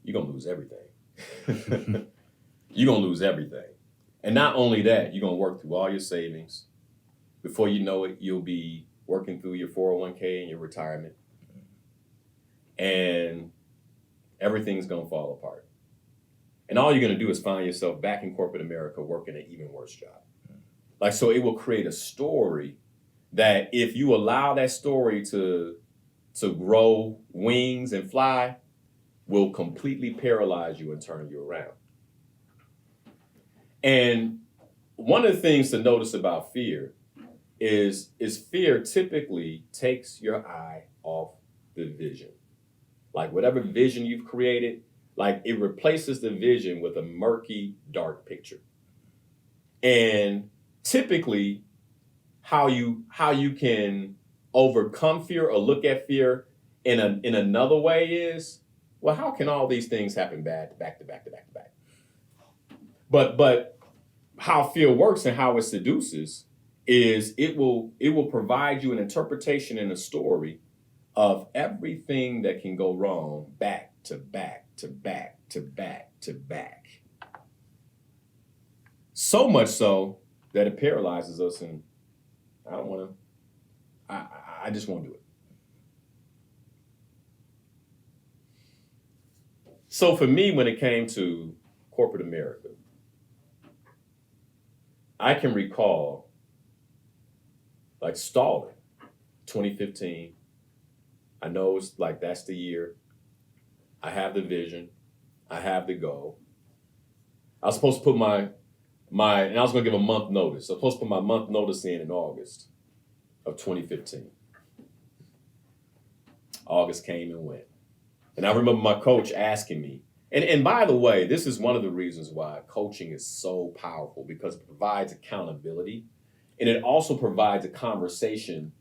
you're going to lose everything. You're going to lose everything. And not only that, you're going to work through all your savings. Before you know it, you'll be working through your 401k and your retirement. And everything's going to fall apart. And all you're going to do is find yourself back in corporate America working an even worse job. Like, so it will create a story that if you allow that story to grow wings and fly, will completely paralyze you and turn you around. And one of the things to notice about fear is fear typically takes your eye off the vision. Like whatever vision you've created, like it replaces the vision with a murky, dark picture. And typically how you can overcome fear or look at fear in another way is, well, how can all these things happen back to back? But how fear works and how it seduces is it will provide you an interpretation and a story of everything that can go wrong back to back to back to back to back. So much so that it paralyzes us, and I just won't do it. So for me, when it came to corporate America, I can recall like stalling 2015. I know it's like that's the year. I have the vision. I have the goal. I was supposed to put and I was going to give a month notice. I was supposed to put my month notice in August of 2015. August came and went. And I remember my coach asking me, and by the way, this is one of the reasons why coaching is so powerful, because it provides accountability and it also provides a conversation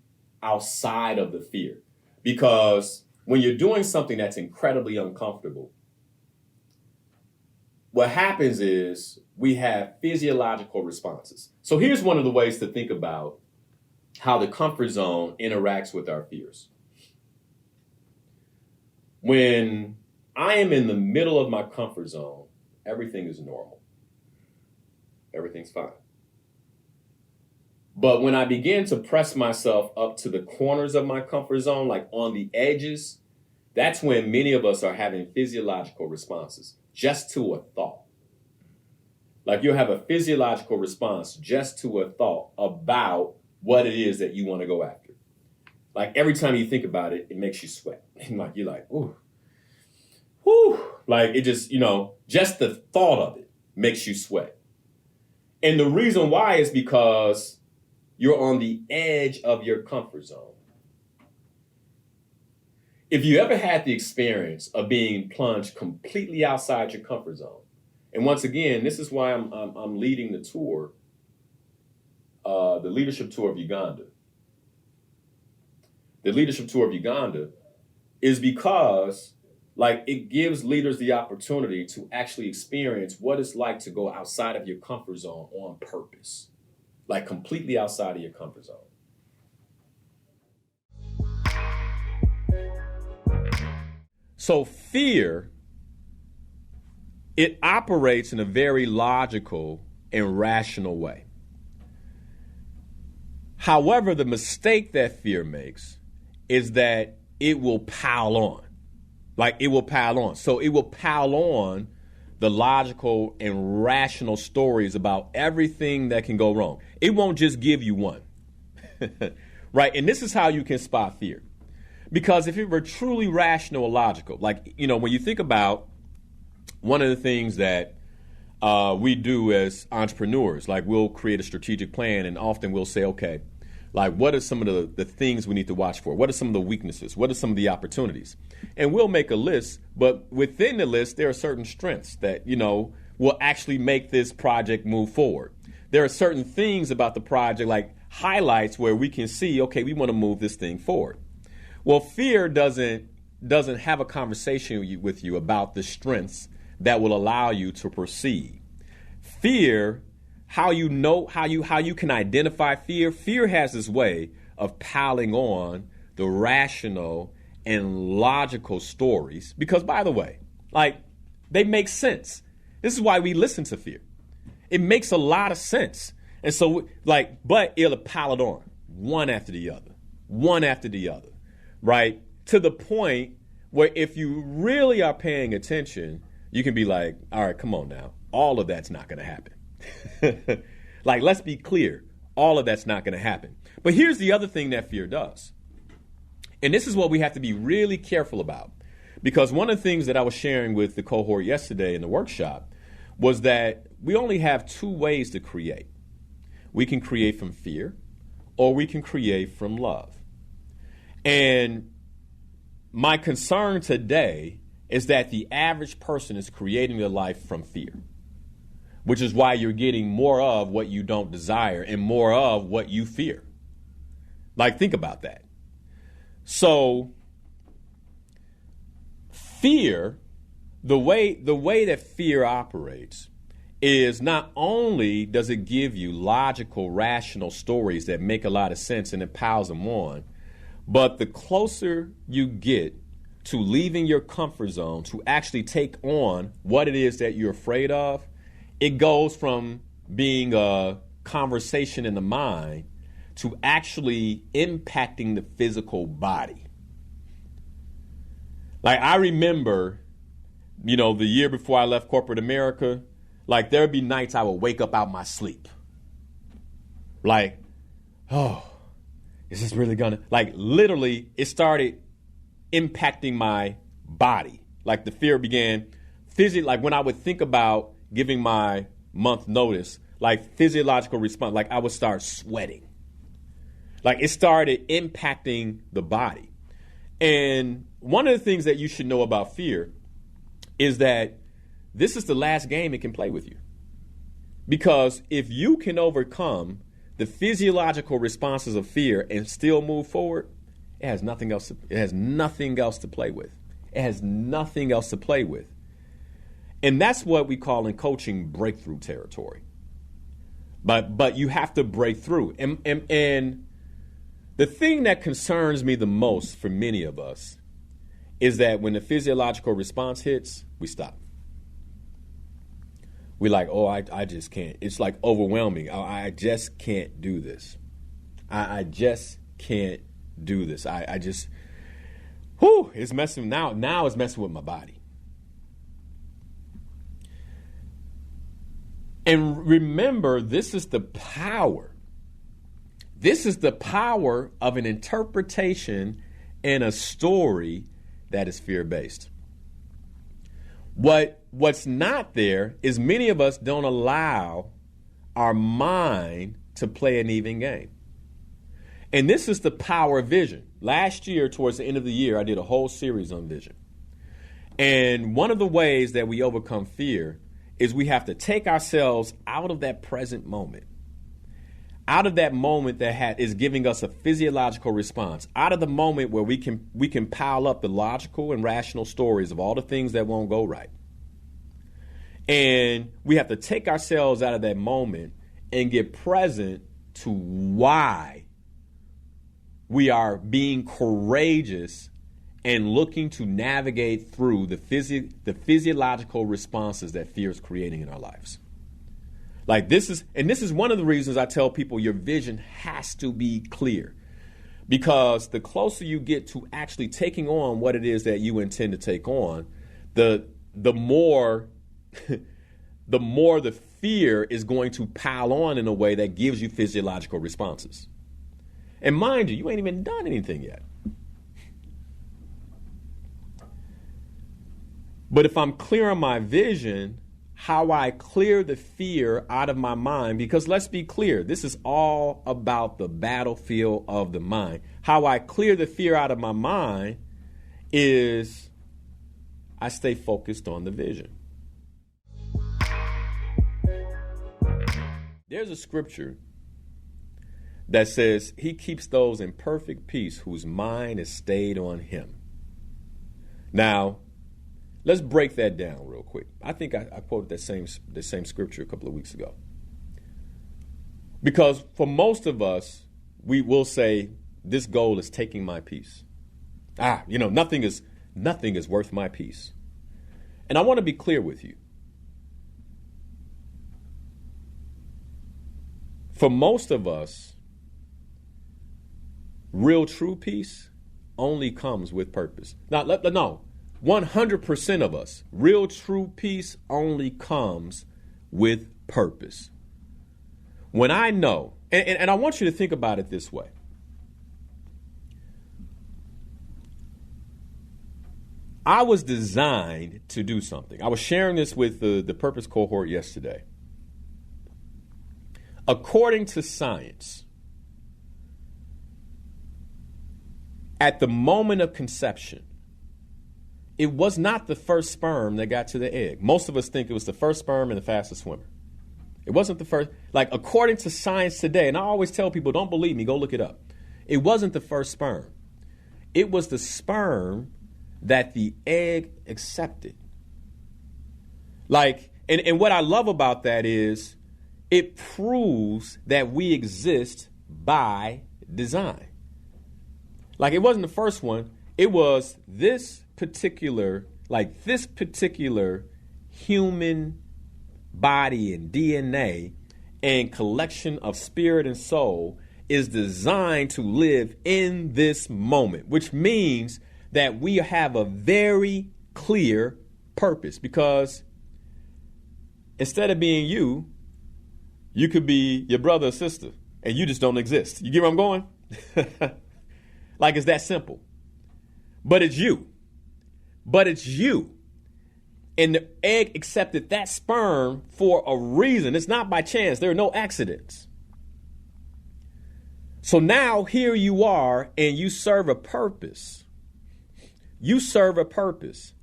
outside of the fear. Because when you're doing something that's incredibly uncomfortable, what happens is we have physiological responses. So here's one of the ways to think about how the comfort zone interacts with our fears. When I am in the middle of my comfort zone, everything is normal. Everything's fine. But when I begin to press myself up to the corners of my comfort zone, like on the edges, that's when many of us are having physiological responses just to a thought. Like you'll have a physiological response just to a thought about what it is that you want to go after. Like every time you think about it, it makes you sweat. And like you're like, ooh, whew. Like it just, just the thought of it makes you sweat. And the reason why is because you're on the edge of your comfort zone. If you ever had the experience of being plunged completely outside your comfort zone, and once again, this is why I'm leading the tour, the leadership tour of Uganda. The leadership tour of Uganda is because, like, it gives leaders the opportunity to actually experience what it's like to go outside of your comfort zone on purpose, like completely outside of your comfort zone. So fear, it operates in a very logical and rational way. However, the mistake that fear makes is that it will pile on. Like, it will pile on. So it will pile on the logical and rational stories about everything that can go wrong. It won't just give you one. Right? And this is how you can spot fear. Because if it were truly rational or logical, like, you know, when you think about one of the things that we do as entrepreneurs, like we'll create a strategic plan and often we'll say, okay, like what are some of the things we need to watch for? What are some of the weaknesses? What are some of the opportunities? And we'll make a list, but within the list, there are certain strengths that, you know, will actually make this project move forward. There are certain things about the project, like highlights where we can see, okay, we want to move this thing forward. Well, fear doesn't have a conversation with you about the strengths that will allow you to proceed. Fear, how you can identify fear. Fear has this way of piling on the rational and logical stories because, by the way, like, they make sense. This is why we listen to fear. It makes a lot of sense. And so, like, but it'll pile it on one after the other, right? To the point where if you really are paying attention, you can be like, all right, come on now. All of that's not going to happen. Like, let's be clear. All of that's not going to happen. But here's the other thing that fear does. And this is what we have to be really careful about. Because one of the things that I was sharing with the cohort yesterday in the workshop was that we only have two ways to create. We can create from fear or we can create from love. And my concern today is that the average person is creating their life from fear, which is why you're getting more of what you don't desire and more of what you fear. Like, think about that. So, fear, the way that fear operates is not only does it give you logical, rational stories that make a lot of sense and it piles them on, but the closer you get to leaving your comfort zone to actually take on what it is that you're afraid of, it goes from being a conversation in the mind to actually impacting the physical body. Like, I remember, you know, the year before I left corporate America, like, there'd be nights I would wake up out my sleep. Like, oh, is this really gonna, like, literally, it started impacting my body. Like, the fear began like when I would think about giving my month notice, like physiological response, like I would start sweating. Like, it started impacting the body. And one of the things that you should know about fear is that this is the last game it can play with you. Because if you can overcome the physiological responses of fear and still move forward, it has nothing else to play with. It has nothing else to play with. And that's what we call in coaching breakthrough territory. But you have to break through. And the thing that concerns me the most for many of us is that when the physiological response hits, we stop. We're like, oh, I just can't. It's like overwhelming. I just can't do this. I just can't do this. I just, it's messing now. Now it's messing with my body. And remember, this is the power. This is the power of an interpretation and a story that is fear-based. What's not there is many of us don't allow our mind to play an even game. And this is the power of vision. Last year, towards the end of the year, I did a whole series on vision. And one of the ways that we overcome fear is we have to take ourselves out of that present moment. Out of that moment that is giving us a physiological response. Out of the moment where we can pile up the logical and rational stories of all the things that won't go right. And we have to take ourselves out of that moment and get present to why we are being courageous and looking to navigate through the physiological responses that fear is creating in our lives. Like this is one of the reasons I tell people your vision has to be clear. Because the closer you get to actually taking on what it is that you intend to take on, the more the fear is going to pile on in a way that gives you physiological responses. And mind you ain't even done anything yet. But if I'm clear on my vision, how I clear the fear out of my mind, because let's be clear, this is all about the battlefield of the mind. How I clear the fear out of my mind is I stay focused on the vision. There's a scripture that says he keeps those in perfect peace whose mind is stayed on him. Now, let's break that down real quick. I think I quoted the same scripture a couple of weeks ago. Because for most of us, we will say, this goal is taking my peace. Nothing is worth my peace. And I want to be clear with you. For most of us, real true peace only comes with purpose. Now, 100% of us, real true peace only comes with purpose. When I know, and I want you to think about it this way. I was designed to do something. I was sharing this with the Purpose cohort yesterday. According to science, at the moment of conception, it was not the first sperm that got to the egg. Most of us think it was the first sperm and the fastest swimmer. It wasn't the first. Like, according to science today, and I always tell people, don't believe me, go look it up. It wasn't the first sperm. It was the sperm that the egg accepted. Like, and what I love about that is it proves that we exist by design. Like, it wasn't the first one. It was this particular human body and DNA and collection of spirit and soul is designed to live in this moment, which means that we have a very clear purpose. Because instead of being you could be your brother or sister, and you just don't exist. You get where I'm going? Like, it's that simple. But it's you. And the egg accepted that sperm for a reason. It's not by chance. There are no accidents. So now here you are, and you serve a purpose. You serve a purpose.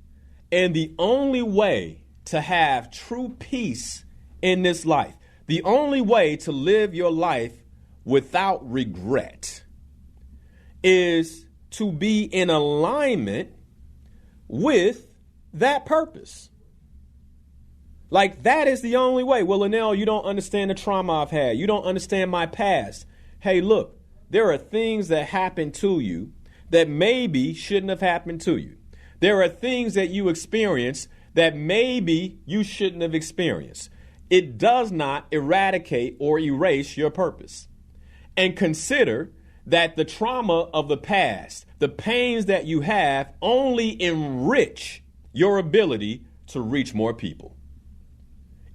And the only way to have true peace in this life, the only way to live your life without regret, is to be in alignment with that purpose. Like, that is the only way. Well, Linnell, you don't understand the trauma I've had. You don't understand my past. Hey, look, there are things that happen to you that maybe shouldn't have happened to you. There are things that you experience that maybe you shouldn't have experienced. It does not eradicate or erase your purpose. And consider that the trauma of the past, the pains that you have, only enrich your ability to reach more people.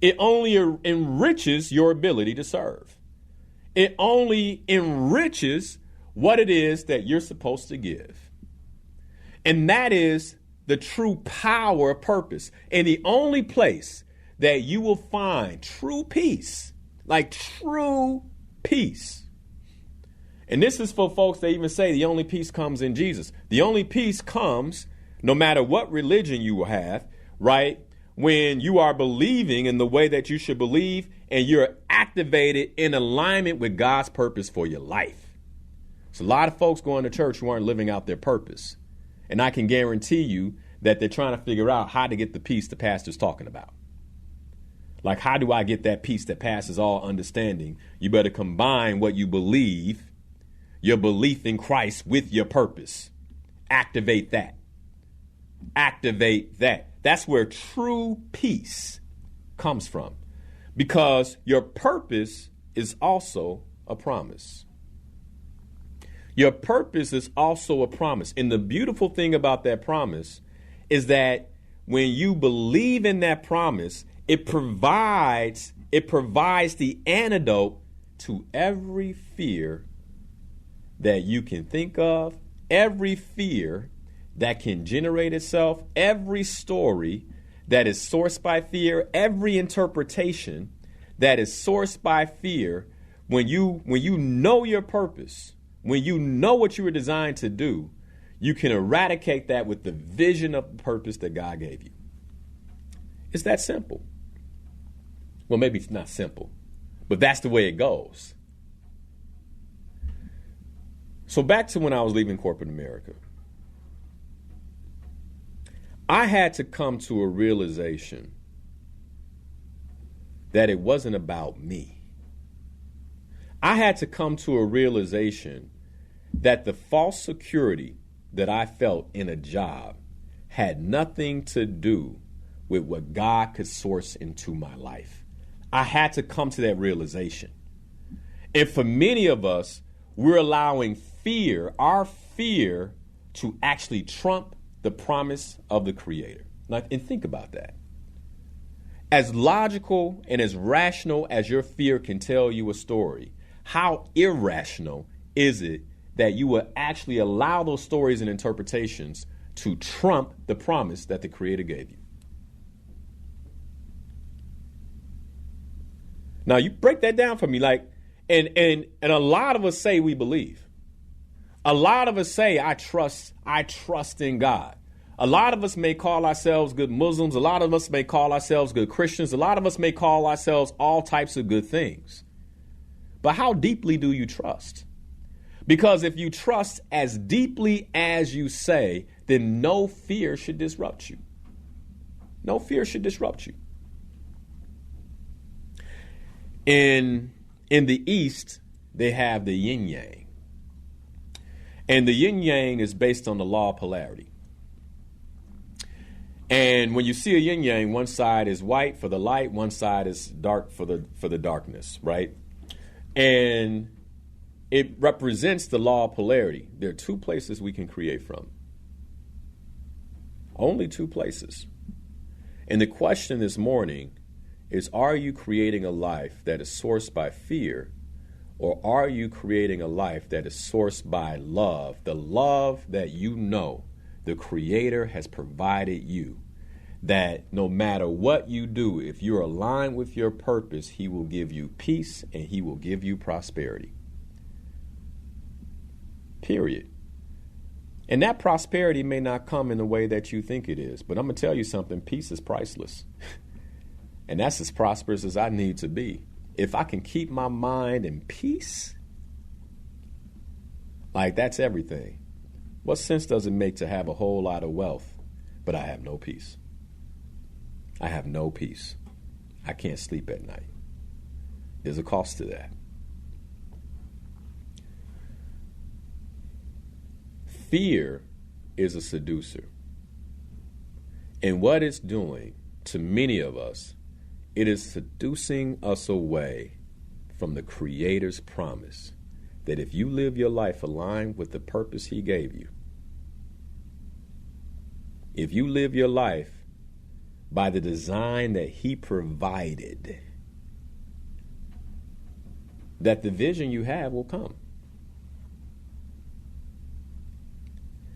It only enriches your ability to serve. It only enriches what it is that you're supposed to give. And that is the true power of purpose. And the only place that you will find true peace, like true peace. And this is for folks that even say the only peace comes in Jesus. The only peace comes no matter what religion you have, right? When you are believing in the way that you should believe and you're activated in alignment with God's purpose for your life. So a lot of folks going to church who aren't living out their purpose. And I can guarantee you that they're trying to figure out how to get the peace the pastor's talking about. Like, how do I get that peace that passes all understanding? You better combine what you believe, your belief in Christ, with your purpose. Activate that. Activate that. That's where true peace comes from. Because your purpose is also a promise. Your purpose is also a promise. And the beautiful thing about that promise is that when you believe in that promise, it provides the antidote to every fear that you can think of, every fear that can generate itself, every story that is sourced by fear, every interpretation that is sourced by fear. When you know your purpose, when you know what you were designed to do, you can eradicate that with the vision of the purpose that God gave you. It's that simple. Well, maybe it's not simple, but that's the way it goes. So back to when I was leaving corporate America, I had to come to a realization that it wasn't about me. I had to come to a realization that the false security that I felt in a job had nothing to do with what God could source into my life. I had to come to that realization. And for many of us, we're allowing fear, our fear, to actually trump the promise of the Creator. Now, and think about that. As logical and as rational as your fear can tell you a story, how irrational is it that you will actually allow those stories and interpretations to trump the promise that the Creator gave you? Now, you break that down for me, and a lot of us say we believe. A lot of us say, I trust in God. A lot of us may call ourselves good Muslims. A lot of us may call ourselves good Christians. A lot of us may call ourselves all types of good things. But how deeply do you trust? Because if you trust as deeply as you say, then no fear should disrupt you. No fear should disrupt you. In the East, they have the yin yang. And the yin yang is based on the law of polarity. And when you see a yin yang, one side is white for the light, one side is dark for the darkness, right? And it represents the law of polarity. There are two places we can create from. Only two places. And the question this morning is, are you creating a life that is sourced by fear, or are you creating a life that is sourced by love, the love that you know the Creator has provided you, that no matter what you do, if you're aligned with your purpose, He will give you peace and He will give you prosperity. Period. And that prosperity may not come in the way that you think it is, but I'm going to tell you something, peace is priceless. And that's as prosperous as I need to be. If I can keep my mind in peace, that's everything. What sense does it make to have a whole lot of wealth, but I have no peace? I have no peace. I can't sleep at night. There's a cost to that. Fear is a seducer. And what it's doing to many of us, it is seducing us away from the Creator's promise that if you live your life aligned with the purpose He gave you, if you live your life by the design that He provided, that the vision you have will come.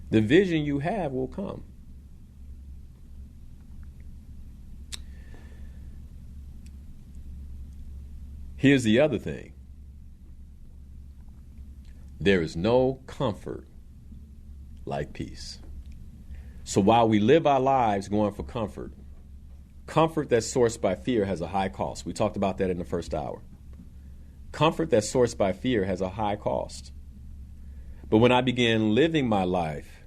The vision you have will come. Here's the other thing. There is no comfort like peace. So while we live our lives going for comfort, comfort that's sourced by fear has a high cost. We talked about that in the first hour. Comfort that's sourced by fear has a high cost. But when I began living my life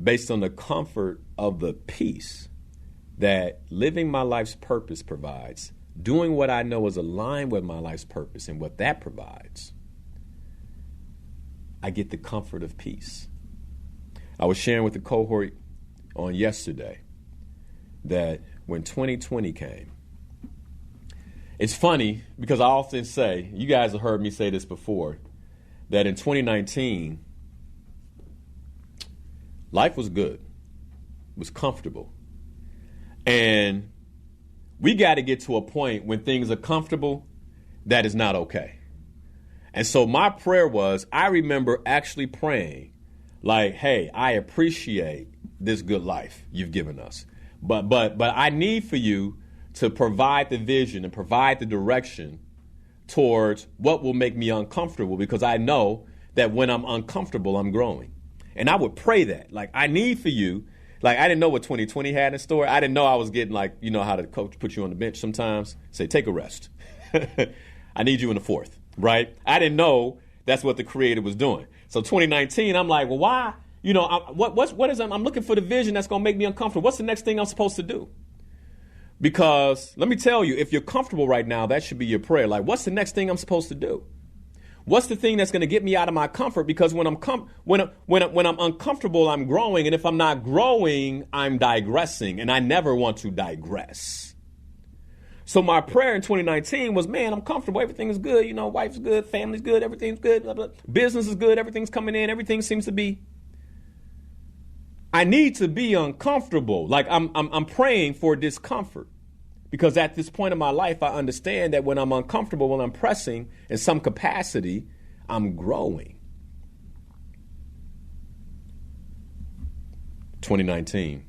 based on the comfort of the peace that living my life's purpose provides, doing what I know is aligned with my life's purpose and what that provides, I get the comfort of peace. I was sharing with the cohort on yesterday that when 2020 came, It's funny because I often say, you guys have heard me say this before, that in 2019, life was good, was comfortable. And we got to get to a point when things are comfortable that is not okay. And so my prayer was, I remember actually praying like, hey, I appreciate this good life you've given us. But I need for you to provide the vision and provide the direction towards what will make me uncomfortable, because I know that when I'm uncomfortable, I'm growing. And I would pray that. Like, I need for you. Like, I didn't know what 2020 had in store. I didn't know I was getting, like, you know how the coach puts you on the bench sometimes. Say, take a rest. I need you in the fourth, right? I didn't know that's what the Creator was doing. So 2019, I'm like, well, why? You know, I'm looking for the vision that's going to make me uncomfortable. What's the next thing I'm supposed to do? Because let me tell you, if you're comfortable right now, that should be your prayer. Like, what's the next thing I'm supposed to do? What's the thing that's going to get me out of my comfort? Because when I'm uncomfortable, I'm growing. And if I'm not growing, I'm digressing. And I never want to digress. So my prayer in 2019 was, man, I'm comfortable. Everything is good. You know, wife's good. Family's good. Everything's good. Blah, blah. Business is good. Everything's coming in. Everything seems to be. I need to be uncomfortable. Like I'm praying for discomfort. Because at this point in my life, I understand that when I'm uncomfortable, when I'm pressing in some capacity, I'm growing. 2019,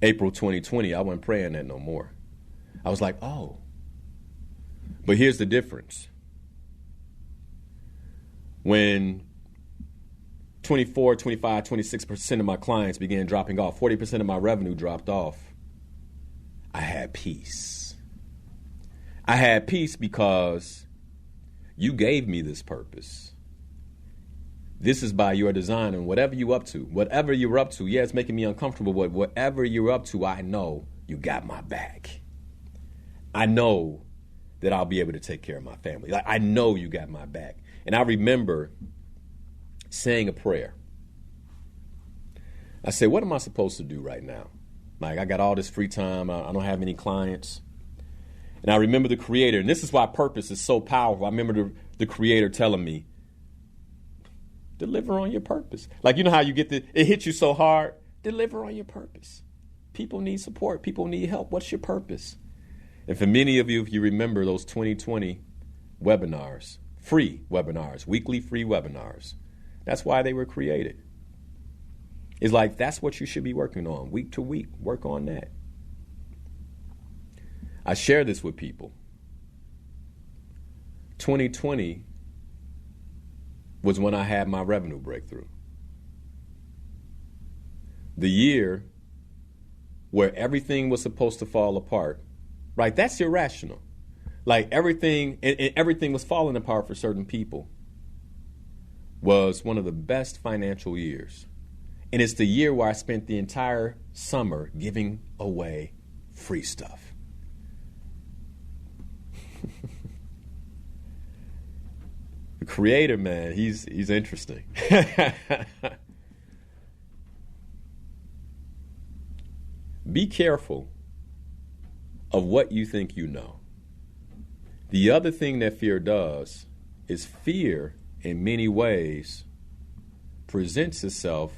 April 2020, I wasn't praying that no more. I was like, oh. But here's the difference. When 24, 25, 26% of my clients began dropping off, 40% of my revenue dropped off, I had peace. I had peace because you gave me this purpose. This is by your design, and whatever you're up to, yeah, it's making me uncomfortable, but whatever you're up to, I know you got my back. I know that I'll be able to take care of my family. Like, I know you got my back. And I remember saying a prayer. I said, what am I supposed to do right now? Like, I got all this free time. I don't have any clients. And I remember the Creator, and this is why purpose is so powerful. I remember the Creator telling me, deliver on your purpose. Like, you know how you get it hits you so hard? Deliver on your purpose. People need support. People need help. What's your purpose? And for many of you, if you remember those 2020 webinars, free webinars, weekly free webinars, that's why they were created. It's like, that's what you should be working on week to week. Work on that. I share this with people. 2020 was when I had my revenue breakthrough. The year where everything was supposed to fall apart, right? That's irrational. Like, everything was falling apart for certain people, was one of the best financial years. And it's the year where I spent the entire summer giving away free stuff. The Creator, man, he's interesting. Be careful of what you think you know. The other thing that fear does is fear, in many ways, presents itself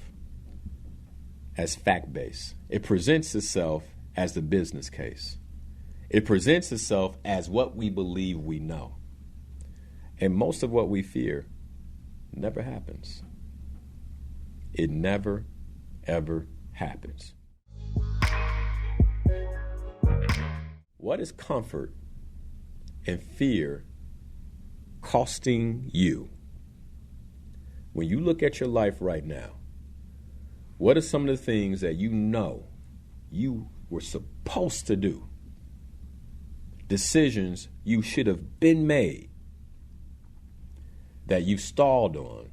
as fact-based. It presents itself as the business case. It presents itself as what we believe we know. And most of what we fear never happens. It never, ever happens. What is comfort and fear costing you? When you look at your life right now, what are some of the things that you know you were supposed to do? Decisions you should have been made that you've stalled on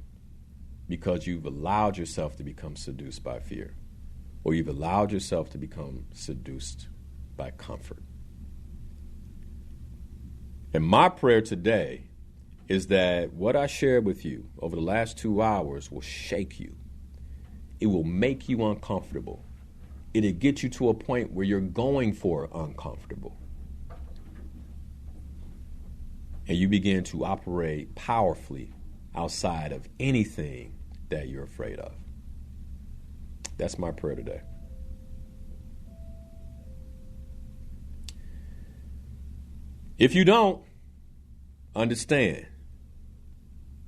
because you've allowed yourself to become seduced by fear, or you've allowed yourself to become seduced by comfort. And my prayer today is that what I shared with you over the last 2 hours will shake you. It will make you uncomfortable. It'll get you to a point where you're going for uncomfortable. and you begin to operate powerfully outside of anything that you're afraid of. That's my prayer today. If you don't understand,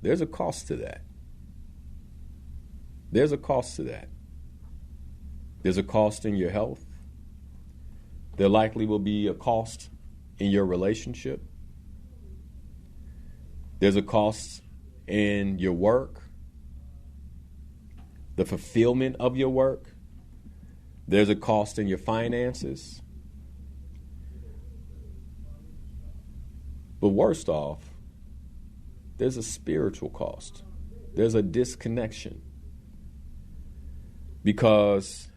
there's a cost to that. There's a cost to that. There's a cost in your health. There likely will be a cost in your relationship. There's a cost in your work, the fulfillment of your work. There's a cost in your finances. But worst off, there's a spiritual cost. There's a disconnection. Because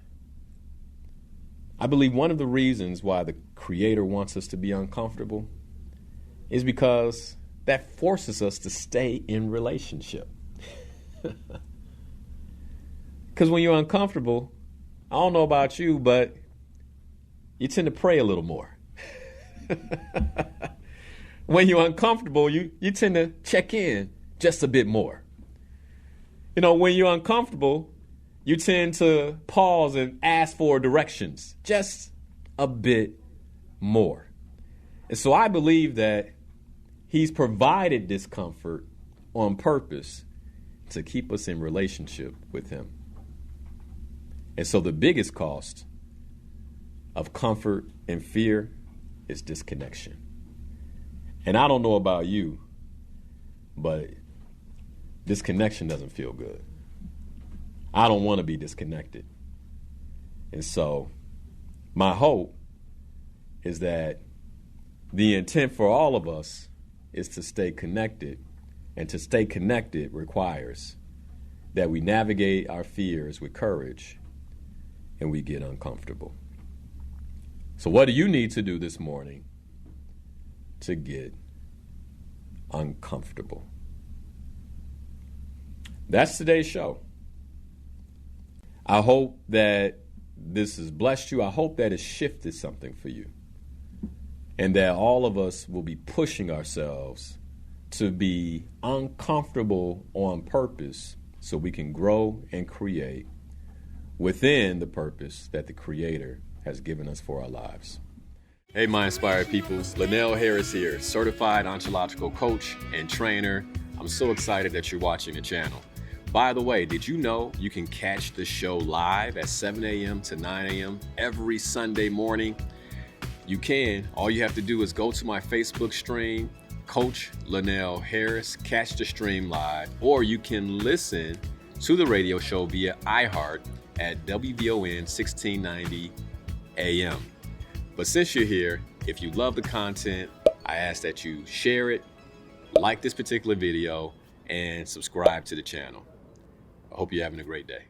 I believe one of the reasons why the Creator wants us to be uncomfortable is because that forces us to stay in relationship. Because when you're uncomfortable, I don't know about you, but you tend to pray a little more. When you're uncomfortable, you tend to check in just a bit more. You know, when you're uncomfortable, you tend to pause and ask for directions just a bit more. And so I believe that He's provided discomfort on purpose to keep us in relationship with Him. And so the biggest cost of comfort and fear is disconnection. And I don't know about you, but disconnection doesn't feel good. I don't want to be disconnected. And so my hope is that the intent for all of us is to stay connected. And to stay connected requires that we navigate our fears with courage and we get uncomfortable. So what do you need to do this morning to get uncomfortable? That's today's show. I hope that this has blessed you. I hope that it's shifted something for you. And that all of us will be pushing ourselves to be uncomfortable on purpose so we can grow and create within the purpose that the Creator has given us for our lives. Hey, my inspired peoples, Linnell Harris here, certified ontological coach and trainer. I'm so excited that you're watching the channel. By the way, did you know you can catch the show live at 7 a.m. to 9 a.m. every Sunday morning? You can. All you have to do is go to my Facebook stream, Coach Linnell Harris, catch the stream live, or you can listen to the radio show via iHeart at WVON 1690 AM. But since you're here, if you love the content, I ask that you share it, like this particular video, and subscribe to the channel. I hope you're having a great day.